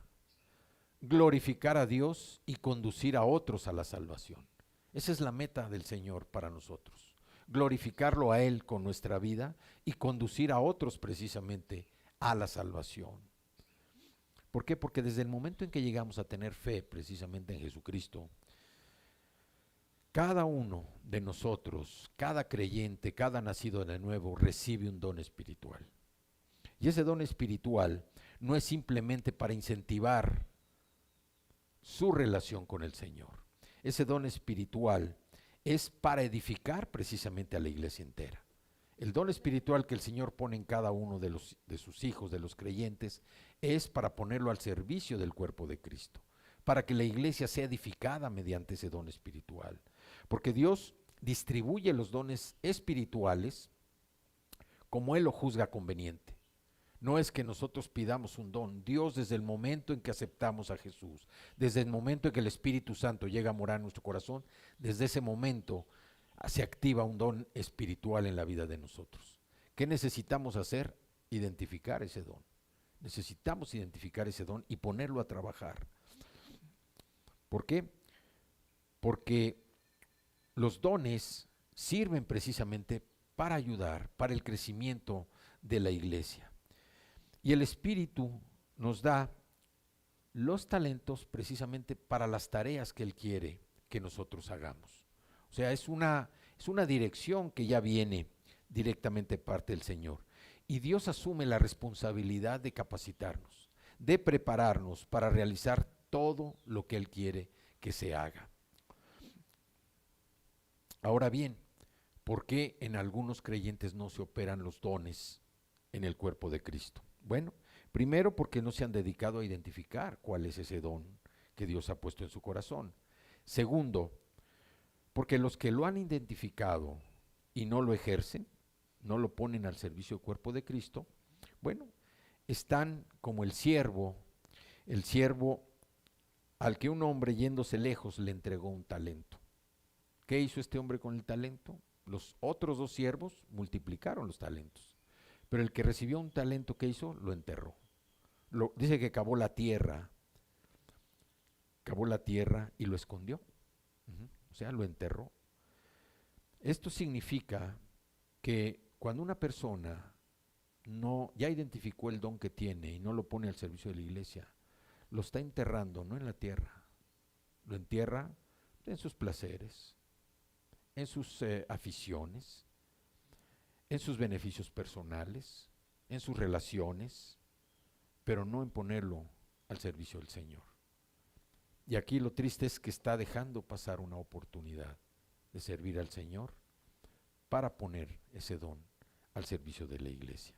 Glorificar a Dios y conducir a otros a la salvación. Esa es la meta del Señor para nosotros. Glorificarlo a Él con nuestra vida y conducir a otros precisamente a la salvación. ¿Por qué? Porque desde el momento en que llegamos a tener fe precisamente en Jesucristo, cada uno de nosotros, cada creyente, cada nacido de nuevo recibe un don espiritual. Y ese don espiritual no es simplemente para incentivar su relación con el Señor. Ese don espiritual es para edificar precisamente a la iglesia entera. El don espiritual que el Señor pone en cada uno de sus hijos, de los creyentes, es para ponerlo al servicio del cuerpo de Cristo, para que la iglesia sea edificada mediante ese don espiritual. Porque Dios distribuye los dones espirituales como Él lo juzga conveniente. No es que nosotros pidamos un don. Dios, desde el momento en que aceptamos a Jesús, desde el momento en que el Espíritu Santo llega a morar en nuestro corazón, desde ese momento se activa un don espiritual en la vida de nosotros. ¿Qué necesitamos hacer? Identificar ese don. Necesitamos identificar ese don y ponerlo a trabajar. ¿Por qué? Porque los dones sirven precisamente para ayudar, para el crecimiento de la iglesia. Y el Espíritu nos da los talentos precisamente para las tareas que Él quiere que nosotros hagamos. O sea, es una dirección que ya viene directamente de parte del Señor. Y Dios asume la responsabilidad de capacitarnos, de prepararnos para realizar todo lo que Él quiere que se haga. Ahora bien, ¿por qué en algunos creyentes no se operan los dones en el cuerpo de Cristo? Bueno, primero porque no se han dedicado a identificar cuál es ese don que Dios ha puesto en su corazón. Segundo, porque los que lo han identificado y no lo ejercen, no lo ponen al servicio del cuerpo de Cristo, bueno, están como el siervo al que un hombre yéndose lejos le entregó un talento. ¿Qué hizo este hombre con el talento? Los otros dos siervos multiplicaron los talentos, pero el que recibió un talento, ¿qué hizo? Lo enterró. Dice que cavó la tierra y lo escondió. O sea, lo enterró. Esto significa que cuando una persona ya identificó el don que tiene y no lo pone al servicio de la iglesia, lo está enterrando, no en la tierra, lo entierra en sus placeres, en sus aficiones, en sus beneficios personales, en sus relaciones, pero no en ponerlo al servicio del Señor. Y aquí lo triste es que está dejando pasar una oportunidad de servir al Señor para poner ese don al servicio de la iglesia.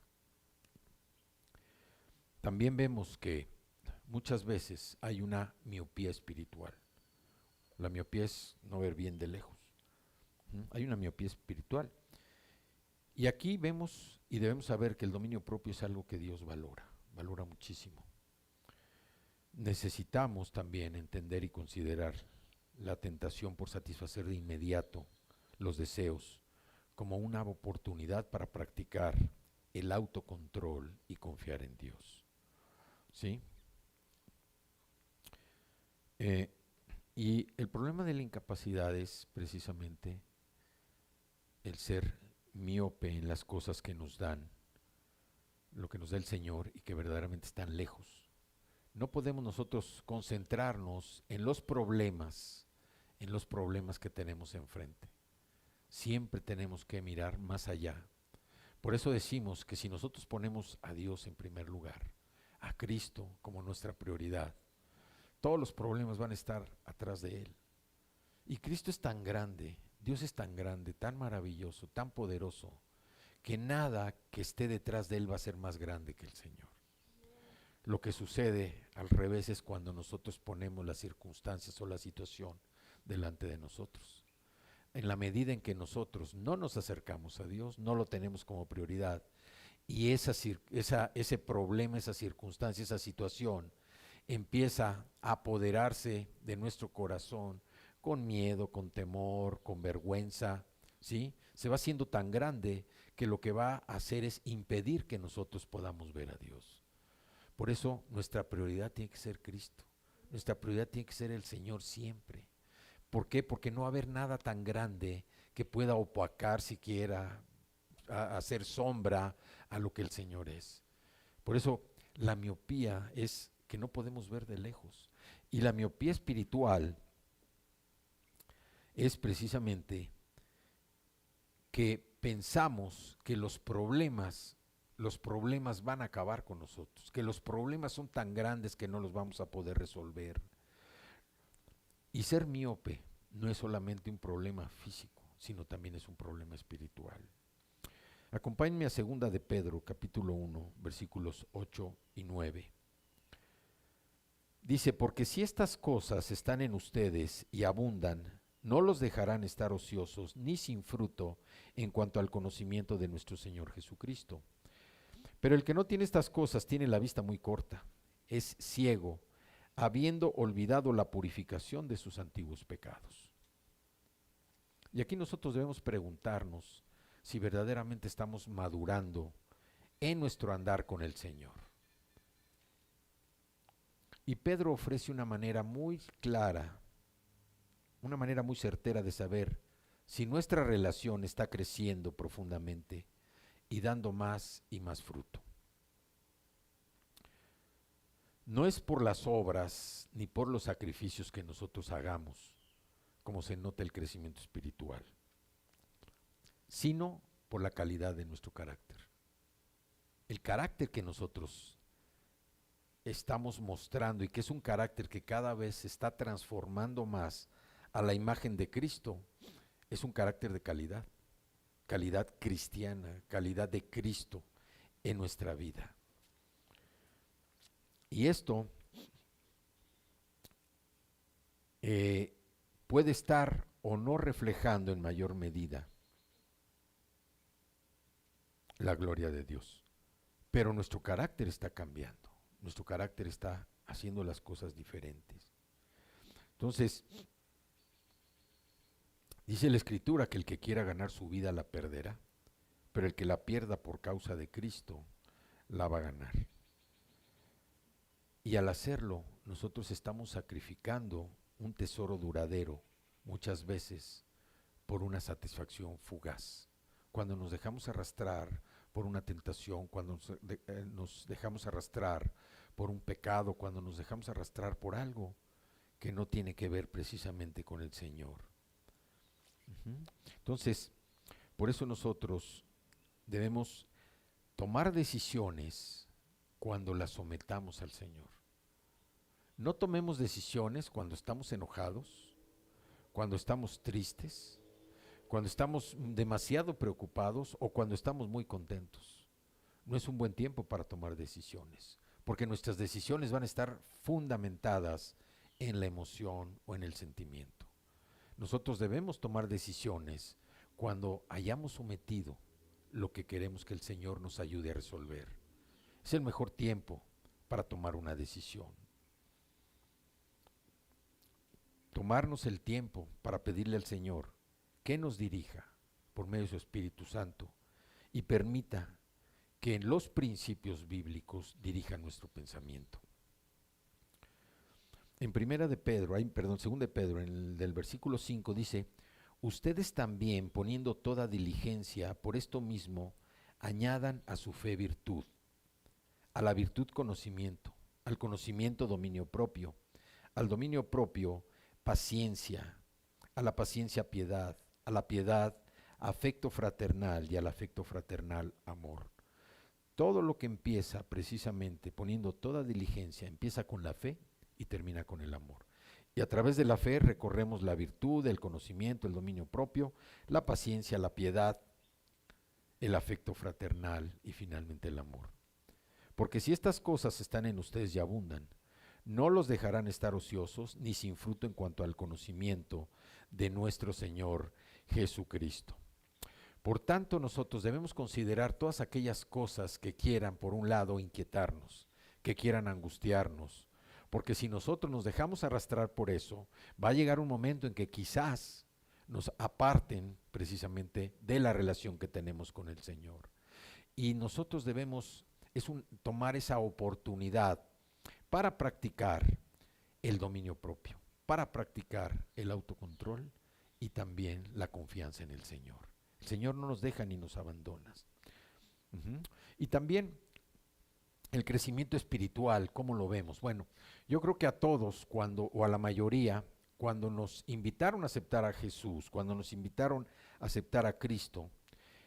También vemos que muchas veces hay una miopía espiritual. La miopía es no ver bien de lejos. Hay una miopía espiritual. Y aquí vemos y debemos saber que el dominio propio es algo que Dios valora muchísimo. Necesitamos también entender y considerar la tentación por satisfacer de inmediato los deseos como una oportunidad para practicar el autocontrol y confiar en Dios. ¿Sí? Y el problema de la incapacidad es precisamente el ser miope en las cosas que nos dan, lo que nos da el Señor y que verdaderamente están lejos. No podemos nosotros concentrarnos en los problemas que tenemos enfrente. Siempre tenemos que mirar más allá. Por eso decimos que si nosotros ponemos a Dios en primer lugar, a Cristo como nuestra prioridad, todos los problemas van a estar atrás de Él. Y Cristo es tan grande, Dios es tan grande, tan maravilloso, tan poderoso, que nada que esté detrás de Él va a ser más grande que el Señor. Lo que sucede al revés es cuando nosotros ponemos las circunstancias o la situación delante de nosotros. En la medida en que nosotros no nos acercamos a Dios, no lo tenemos como prioridad, y ese problema, esa circunstancia, esa situación empieza a apoderarse de nuestro corazón con miedo, con temor, con vergüenza, ¿sí? Se va haciendo tan grande que lo que va a hacer es impedir que nosotros podamos ver a Dios. Por eso nuestra prioridad tiene que ser Cristo, nuestra prioridad tiene que ser el Señor siempre. ¿Por qué? Porque no va a haber nada tan grande que pueda opacar siquiera, hacer sombra a lo que el Señor es. Por eso la miopía es que no podemos ver de lejos. Y la miopía espiritual es precisamente que pensamos que los problemas van a acabar con nosotros, que los problemas son tan grandes que no los vamos a poder resolver. Y ser miope no es solamente un problema físico, sino también es un problema espiritual. Acompáñenme a 2 de Pedro, capítulo 1, versículos 8 y 9. Dice, porque si estas cosas están en ustedes y abundan, no los dejarán estar ociosos ni sin fruto en cuanto al conocimiento de nuestro Señor Jesucristo. Pero el que no tiene estas cosas tiene la vista muy corta, es ciego, habiendo olvidado la purificación de sus antiguos pecados. Y aquí nosotros debemos preguntarnos si verdaderamente estamos madurando en nuestro andar con el Señor. Y Pedro ofrece una manera muy clara, una manera muy certera de saber si nuestra relación está creciendo profundamente y dando más y más fruto. No es por las obras ni por los sacrificios que nosotros hagamos como se nota el crecimiento espiritual, sino por la calidad de nuestro carácter. El carácter que nosotros estamos mostrando y que es un carácter que cada vez se está transformando más a la imagen de Cristo, es un carácter de calidad, calidad cristiana, calidad de Cristo en nuestra vida. Y esto puede estar o no reflejando en mayor medida la gloria de Dios, pero nuestro carácter está cambiando, nuestro carácter está haciendo las cosas diferentes. Entonces, dice la Escritura que el que quiera ganar su vida la perderá, pero el que la pierda por causa de Cristo la va a ganar. Y al hacerlo, nosotros estamos sacrificando un tesoro duradero, muchas veces por una satisfacción fugaz. Cuando nos dejamos arrastrar por una tentación, cuando nos dejamos arrastrar por un pecado, cuando nos dejamos arrastrar por algo que no tiene que ver precisamente con el Señor. Entonces, por eso nosotros debemos tomar decisiones cuando las sometamos al Señor. No tomemos decisiones cuando estamos enojados, cuando estamos tristes, cuando estamos demasiado preocupados o cuando estamos muy contentos. No es un buen tiempo para tomar decisiones, porque nuestras decisiones van a estar fundamentadas en la emoción o en el sentimiento. Nosotros debemos tomar decisiones cuando hayamos sometido lo que queremos que el Señor nos ayude a resolver. Es el mejor tiempo para tomar una decisión. Tomarnos el tiempo para pedirle al Señor que nos dirija por medio de su Espíritu Santo y permita que en los principios bíblicos dirijan nuestro pensamiento. En 2 de Pedro, en el del versículo 5 dice: ustedes también, poniendo toda diligencia, por esto mismo, añadan a su fe virtud, a la virtud conocimiento, al conocimiento dominio propio, al dominio propio paciencia, a la paciencia piedad, a la piedad afecto fraternal y al afecto fraternal amor. Todo lo que empieza precisamente poniendo toda diligencia, empieza con la fe y termina con el amor. Y a través de la fe recorremos la virtud, el conocimiento, el dominio propio, la paciencia, la piedad, el afecto fraternal y finalmente el amor. Porque si estas cosas están en ustedes y abundan, no los dejarán estar ociosos ni sin fruto en cuanto al conocimiento de nuestro Señor Jesucristo. Por tanto, nosotros debemos considerar todas aquellas cosas que quieran, por un lado, inquietarnos, que quieran angustiarnos, porque si nosotros nos dejamos arrastrar por eso, va a llegar un momento en que quizás nos aparten precisamente de la relación que tenemos con el Señor. Y nosotros debemos tomar esa oportunidad para practicar el dominio propio, para practicar el autocontrol y también la confianza en el Señor. El Señor no nos deja ni nos abandona. Y también el crecimiento espiritual, ¿cómo lo vemos? Bueno, yo creo que a todos, o a la mayoría, cuando nos invitaron a aceptar a Jesús, cuando nos invitaron a aceptar a Cristo,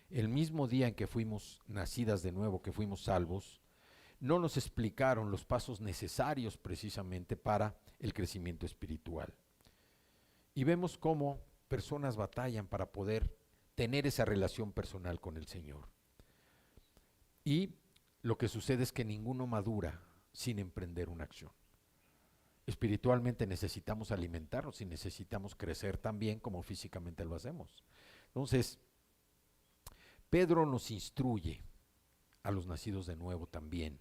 el mismo día en que fuimos nacidas de nuevo, que fuimos salvos, no nos explicaron los pasos necesarios precisamente para el crecimiento espiritual. Y vemos cómo personas batallan para poder tener esa relación personal con el Señor. Y lo que sucede es que ninguno madura sin emprender una acción. espiritualmente necesitamos alimentarnos y necesitamos crecer también como físicamente lo hacemos. Entonces, Pedro nos instruye a los nacidos de nuevo también,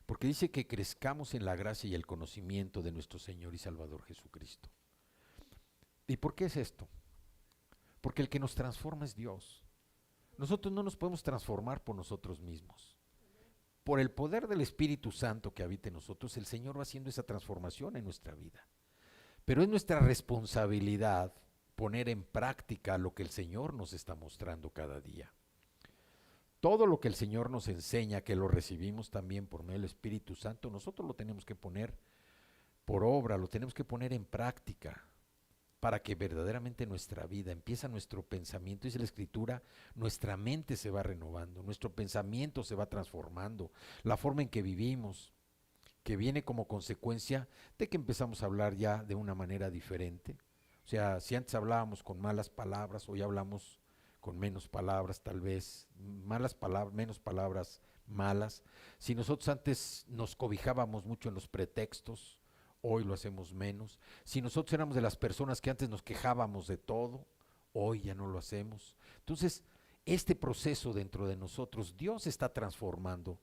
porque dice que crezcamos en la gracia y el conocimiento de nuestro Señor y Salvador Jesucristo. ¿Y por qué es esto? Porque el que nos transforma es Dios. Nosotros no nos podemos transformar por nosotros mismos. Por el poder del Espíritu Santo que habita en nosotros, el Señor va haciendo esa transformación en nuestra vida. Pero es nuestra responsabilidad poner en práctica lo que el Señor nos está mostrando cada día. Todo lo que el Señor nos enseña, que lo recibimos también por medio del Espíritu Santo, nosotros lo tenemos que poner por obra, lo tenemos que poner en práctica, para que verdaderamente nuestra vida, empieza nuestro pensamiento, dice la Escritura, nuestra mente se va renovando, nuestro pensamiento se va transformando, la forma en que vivimos, que viene como consecuencia de que empezamos a hablar ya de una manera diferente. O sea, si antes hablábamos con malas palabras, hoy hablamos con menos palabras tal vez, malas palabras, menos palabras malas. Si nosotros antes nos cobijábamos mucho en los pretextos, hoy lo hacemos menos. Si nosotros éramos de las personas que antes nos quejábamos de todo, hoy ya no lo hacemos. Entonces, este proceso dentro de nosotros, Dios está transformando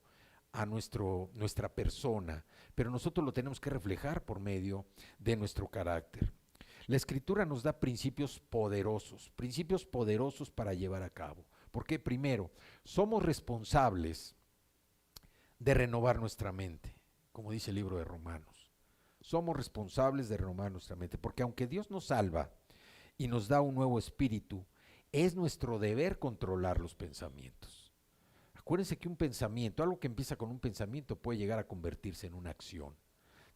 a nuestra persona, pero nosotros lo tenemos que reflejar por medio de nuestro carácter. La Escritura nos da principios poderosos para llevar a cabo. Porque primero, somos responsables de renovar nuestra mente, como dice el libro de Romanos. Somos responsables de renovar nuestra mente, porque aunque Dios nos salva y nos da un nuevo espíritu, es nuestro deber controlar los pensamientos. Acuérdense que un pensamiento, algo que empieza con un pensamiento, puede llegar a convertirse en una acción.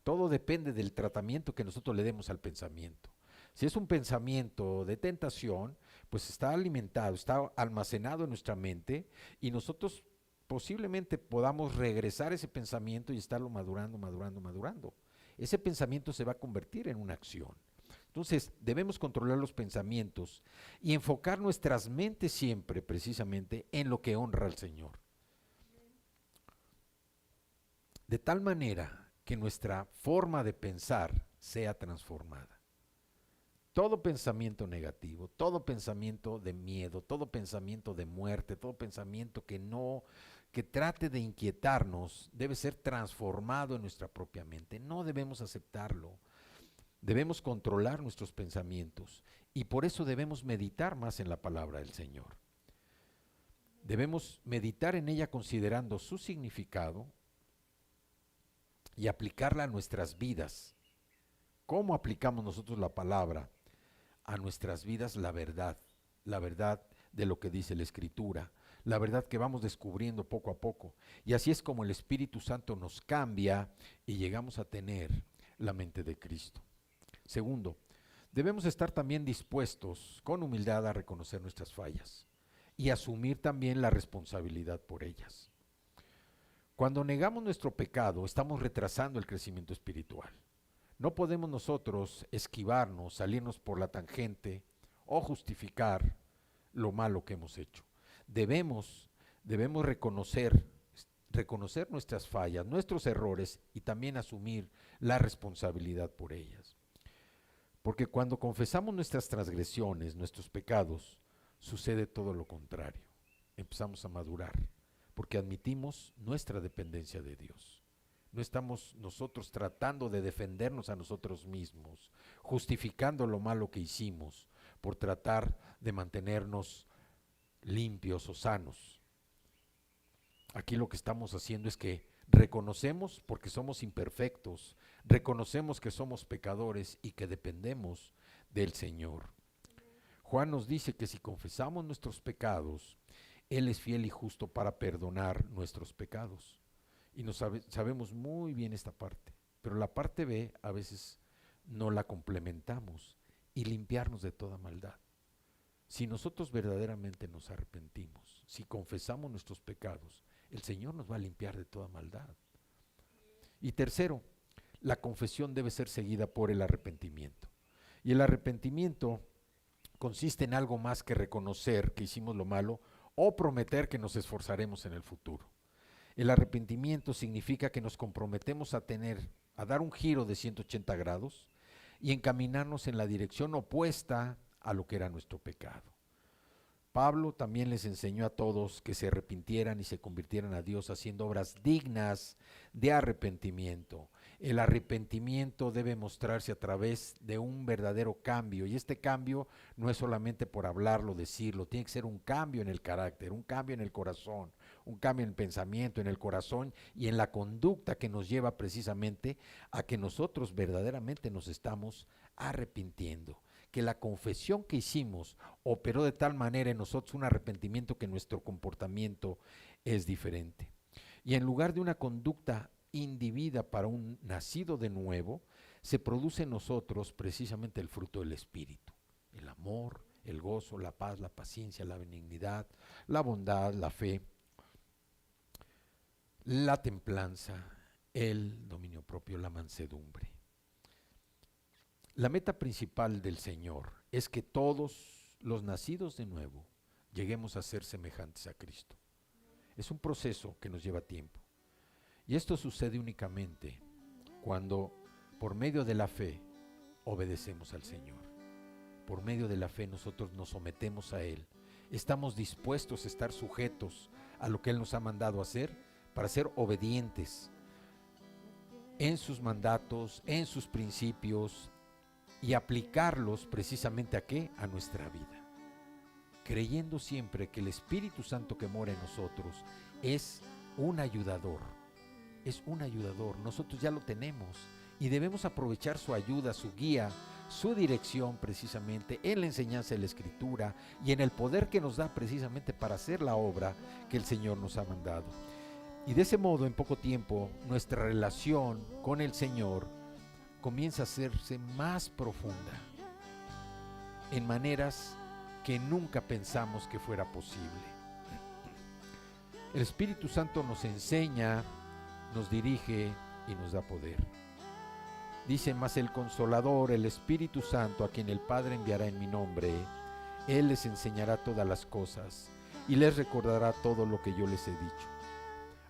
Todo depende del tratamiento que nosotros le demos al pensamiento. Si es un pensamiento de tentación, pues está alimentado, está almacenado en nuestra mente y nosotros posiblemente podamos regresar ese pensamiento y estarlo madurando. Ese pensamiento se va a convertir en una acción. Entonces, debemos controlar los pensamientos y enfocar nuestras mentes siempre precisamente en lo que honra al Señor. De tal manera que nuestra forma de pensar sea transformada. Todo pensamiento negativo, todo pensamiento de miedo, todo pensamiento de muerte, todo pensamiento que trate de inquietarnos, debe ser transformado en nuestra propia mente. No debemos aceptarlo. Debemos controlar nuestros pensamientos y por eso debemos meditar más en la palabra del Señor. Debemos meditar en ella considerando su significado y aplicarla a nuestras vidas. ¿Cómo aplicamos nosotros la palabra a nuestras vidas? La verdad de lo que dice la Escritura, la verdad que vamos descubriendo poco a poco. Y así es como el Espíritu Santo nos cambia y llegamos a tener la mente de Cristo. Segundo, debemos estar también dispuestos con humildad a reconocer nuestras fallas y asumir también la responsabilidad por ellas. Cuando negamos nuestro pecado, estamos retrasando el crecimiento espiritual. No podemos nosotros esquivarnos, salirnos por la tangente o justificar lo malo que hemos hecho. Debemos reconocer nuestras fallas, nuestros errores y también asumir la responsabilidad por ellas. Porque cuando confesamos nuestras transgresiones, nuestros pecados, sucede todo lo contrario. Empezamos a madurar, porque admitimos nuestra dependencia de Dios. No estamos nosotros tratando de defendernos a nosotros mismos, justificando lo malo que hicimos por tratar de mantenernos limpios o sanos. Aquí lo que estamos haciendo es que reconocemos porque somos imperfectos, reconocemos que somos pecadores y que dependemos del Señor. Juan nos dice que si confesamos nuestros pecados, Él es fiel y justo para perdonar nuestros pecados. Y sabemos muy bien esta parte, pero la parte B a veces no la complementamos y limpiarnos de toda maldad. Si nosotros verdaderamente nos arrepentimos, si confesamos nuestros pecados, el Señor nos va a limpiar de toda maldad. Y tercero, la confesión debe ser seguida por el arrepentimiento. Y el arrepentimiento consiste en algo más que reconocer que hicimos lo malo o prometer que nos esforzaremos en el futuro. El arrepentimiento significa que nos comprometemos a tener a dar un giro de 180 grados y encaminarnos en la dirección opuesta a lo que era nuestro pecado. Pablo también les enseñó a todos que se arrepintieran y se convirtieran a Dios haciendo obras dignas de arrepentimiento. El arrepentimiento debe mostrarse a través de un verdadero cambio, y este cambio no es solamente por hablarlo, decirlo, tiene que ser un cambio en el carácter, un cambio en el corazón, un cambio en el pensamiento, en el corazón y en la conducta que nos lleva precisamente a que nosotros verdaderamente nos estamos arrepintiendo. Que la confesión que hicimos operó de tal manera en nosotros un arrepentimiento que nuestro comportamiento es diferente. Y en lugar de una conducta indebida para un nacido de nuevo, se produce en nosotros precisamente el fruto del Espíritu. El amor, el gozo, la paz, la paciencia, la benignidad, la bondad, la fe, la templanza, el dominio propio, la mansedumbre. La meta principal del Señor es que todos los nacidos de nuevo lleguemos a ser semejantes a Cristo. Es un proceso que nos lleva tiempo. Y esto sucede únicamente cuando por medio de la fe obedecemos al Señor. Por medio de la fe nosotros nos sometemos a Él. Estamos dispuestos a estar sujetos a lo que Él nos ha mandado hacer para ser obedientes en sus mandatos, en sus principios, y aplicarlos precisamente ¿a qué? A nuestra vida. Creyendo siempre que el Espíritu Santo que mora en nosotros es un ayudador. Es un ayudador, nosotros ya lo tenemos y debemos aprovechar su ayuda, su guía, su dirección precisamente en la enseñanza de la Escritura y en el poder que nos da precisamente para hacer la obra que el Señor nos ha mandado. Y de ese modo, en poco tiempo, nuestra relación con el Señor comienza a hacerse más profunda en maneras que nunca pensamos que fuera posible. El Espíritu Santo nos enseña, nos dirige y nos da poder. Dice: mas el Consolador, el Espíritu Santo, a quien el Padre enviará en mi nombre, Él les enseñará todas las cosas y les recordará todo lo que yo les he dicho.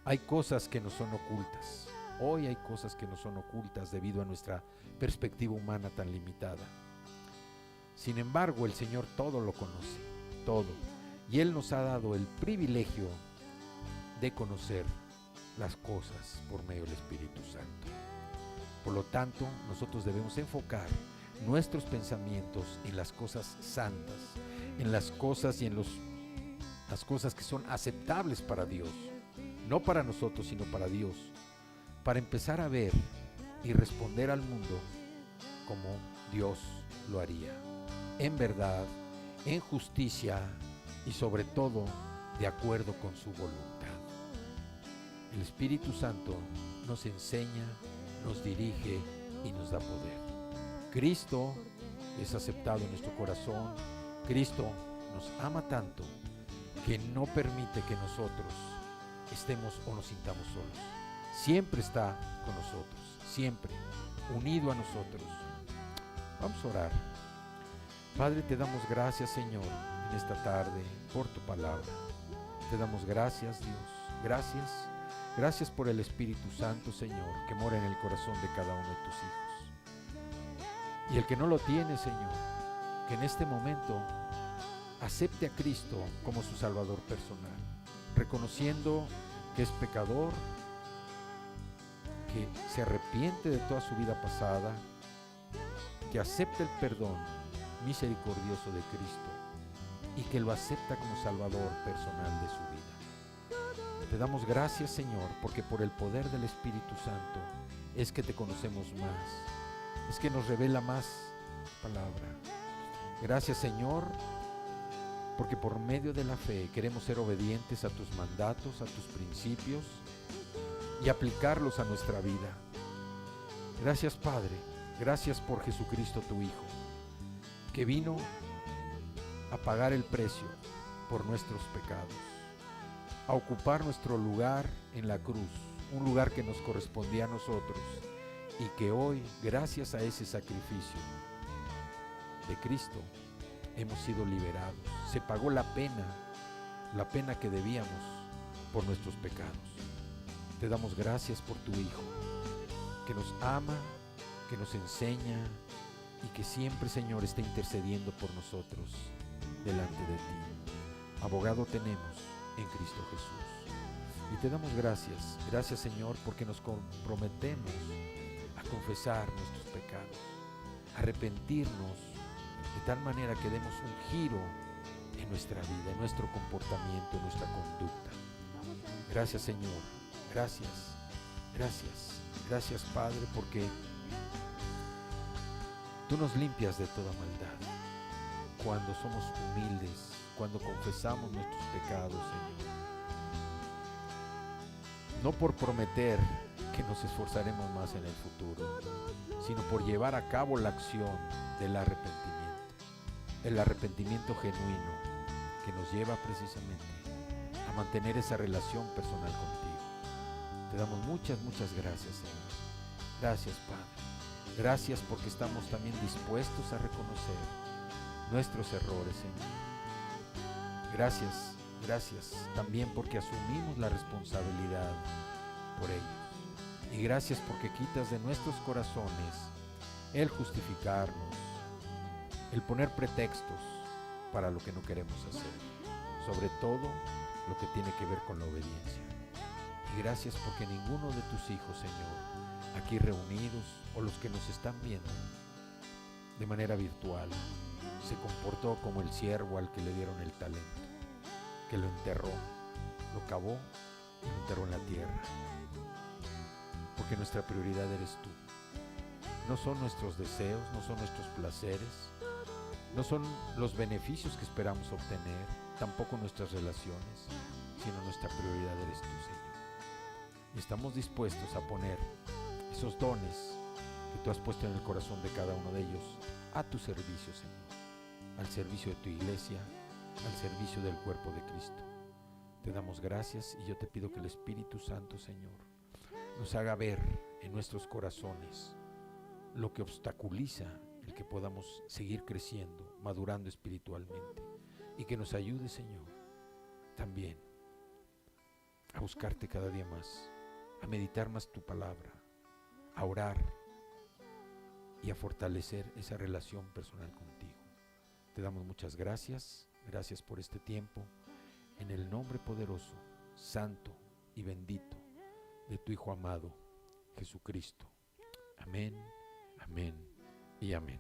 Hay cosas que nos son ocultas. Hoy hay cosas que nos son ocultas debido a nuestra perspectiva humana tan limitada. Sin embargo, el Señor todo lo conoce, todo. Y Él nos ha dado el privilegio de conocer las cosas por medio del Espíritu Santo. Por lo tanto, nosotros debemos enfocar nuestros pensamientos en las cosas santas, en las cosas y en las cosas que son aceptables para Dios, no para nosotros, sino para Dios, para empezar a ver y responder al mundo como Dios lo haría, en verdad, en justicia y sobre todo de acuerdo con su voluntad. El Espíritu Santo nos enseña, nos dirige y nos da poder. Cristo es aceptado en nuestro corazón. Cristo nos ama tanto que no permite que nosotros estemos o nos sintamos solos. Siempre está con nosotros, siempre unido a nosotros. Vamos a orar. Padre, te damos gracias, Señor, en esta tarde por tu palabra. Te damos gracias, Dios. Gracias. Gracias por el Espíritu Santo, Señor, que mora en el corazón de cada uno de tus hijos. Y el que no lo tiene, Señor, que en este momento acepte a Cristo como su Salvador personal, reconociendo que es pecador, que se arrepiente de toda su vida pasada, que acepta el perdón misericordioso de Cristo y que lo acepta como Salvador personal de su vida. Te damos gracias, Señor, porque por el poder del Espíritu Santo es que te conocemos más, es que nos revela más palabra. Gracias, Señor, porque por medio de la fe queremos ser obedientes a tus mandatos, a tus principios y aplicarlos a nuestra vida. Gracias, Padre, gracias por Jesucristo tu Hijo, que vino a pagar el precio por nuestros pecados, a ocupar nuestro lugar en la cruz, un lugar que nos correspondía a nosotros y que hoy, gracias a ese sacrificio de Cristo, hemos sido liberados. Se pagó la pena que debíamos por nuestros pecados. Te damos gracias por tu Hijo que nos ama, que nos enseña y que siempre, Señor, está intercediendo por nosotros delante de ti. Abogado tenemos en Cristo Jesús. Y te damos gracias. Gracias, Señor, porque nos comprometemos a confesar nuestros pecados, a arrepentirnos de tal manera que demos un giro en nuestra vida, en nuestro comportamiento, en nuestra conducta. Gracias, Señor. Gracias. Gracias. Gracias, Padre, porque tú nos limpias de toda maldad. Cuando somos humildes, cuando confesamos nuestros pecados, Señor. No por prometer que nos esforzaremos más en el futuro, sino por llevar a cabo la acción del arrepentimiento. El arrepentimiento genuino que nos lleva precisamente a mantener esa relación personal contigo. Te damos muchas gracias, Señor. Gracias, Padre. Gracias porque estamos también dispuestos a reconocer nuestros errores, Señor. Gracias también porque asumimos la responsabilidad por ellos. Y gracias porque quitas de nuestros corazones el justificarnos, el poner pretextos para lo que no queremos hacer, sobre todo lo que tiene que ver con la obediencia. Y gracias porque ninguno de tus hijos, Señor, aquí reunidos o los que nos están viendo de manera virtual, se comportó como el siervo al que le dieron el talento, que lo enterró, lo cavó y lo enterró en la tierra. Porque nuestra prioridad eres tú. No son nuestros deseos, no son nuestros placeres, no son los beneficios que esperamos obtener, tampoco nuestras relaciones, sino nuestra prioridad eres tú, Señor. Y estamos dispuestos a poner esos dones que tú has puesto en el corazón de cada uno de ellos a tu servicio, Señor, al servicio de tu iglesia, al servicio del cuerpo de Cristo. Te damos gracias y yo te pido que el Espíritu Santo, Señor, nos haga ver en nuestros corazones lo que obstaculiza el que podamos seguir creciendo, madurando espiritualmente, y que nos ayude, Señor, también a buscarte cada día más, a meditar más tu palabra, a orar y a fortalecer esa relación personal contigo. Te damos muchas gracias. Gracias por este tiempo, en el nombre poderoso, santo y bendito de tu Hijo amado, Jesucristo. Amén, amén y amén.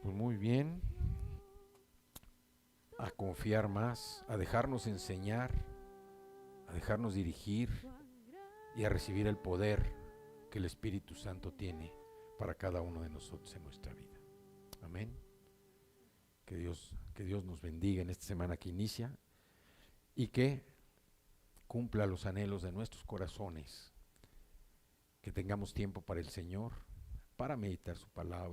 Pues muy bien, a confiar más, a dejarnos enseñar, a dejarnos dirigir y a recibir el poder que el Espíritu Santo tiene para cada uno de nosotros en nuestra vida. Amén. Que Dios nos bendiga en esta semana que inicia y que cumpla los anhelos de nuestros corazones, que tengamos tiempo para el Señor, para meditar su palabra,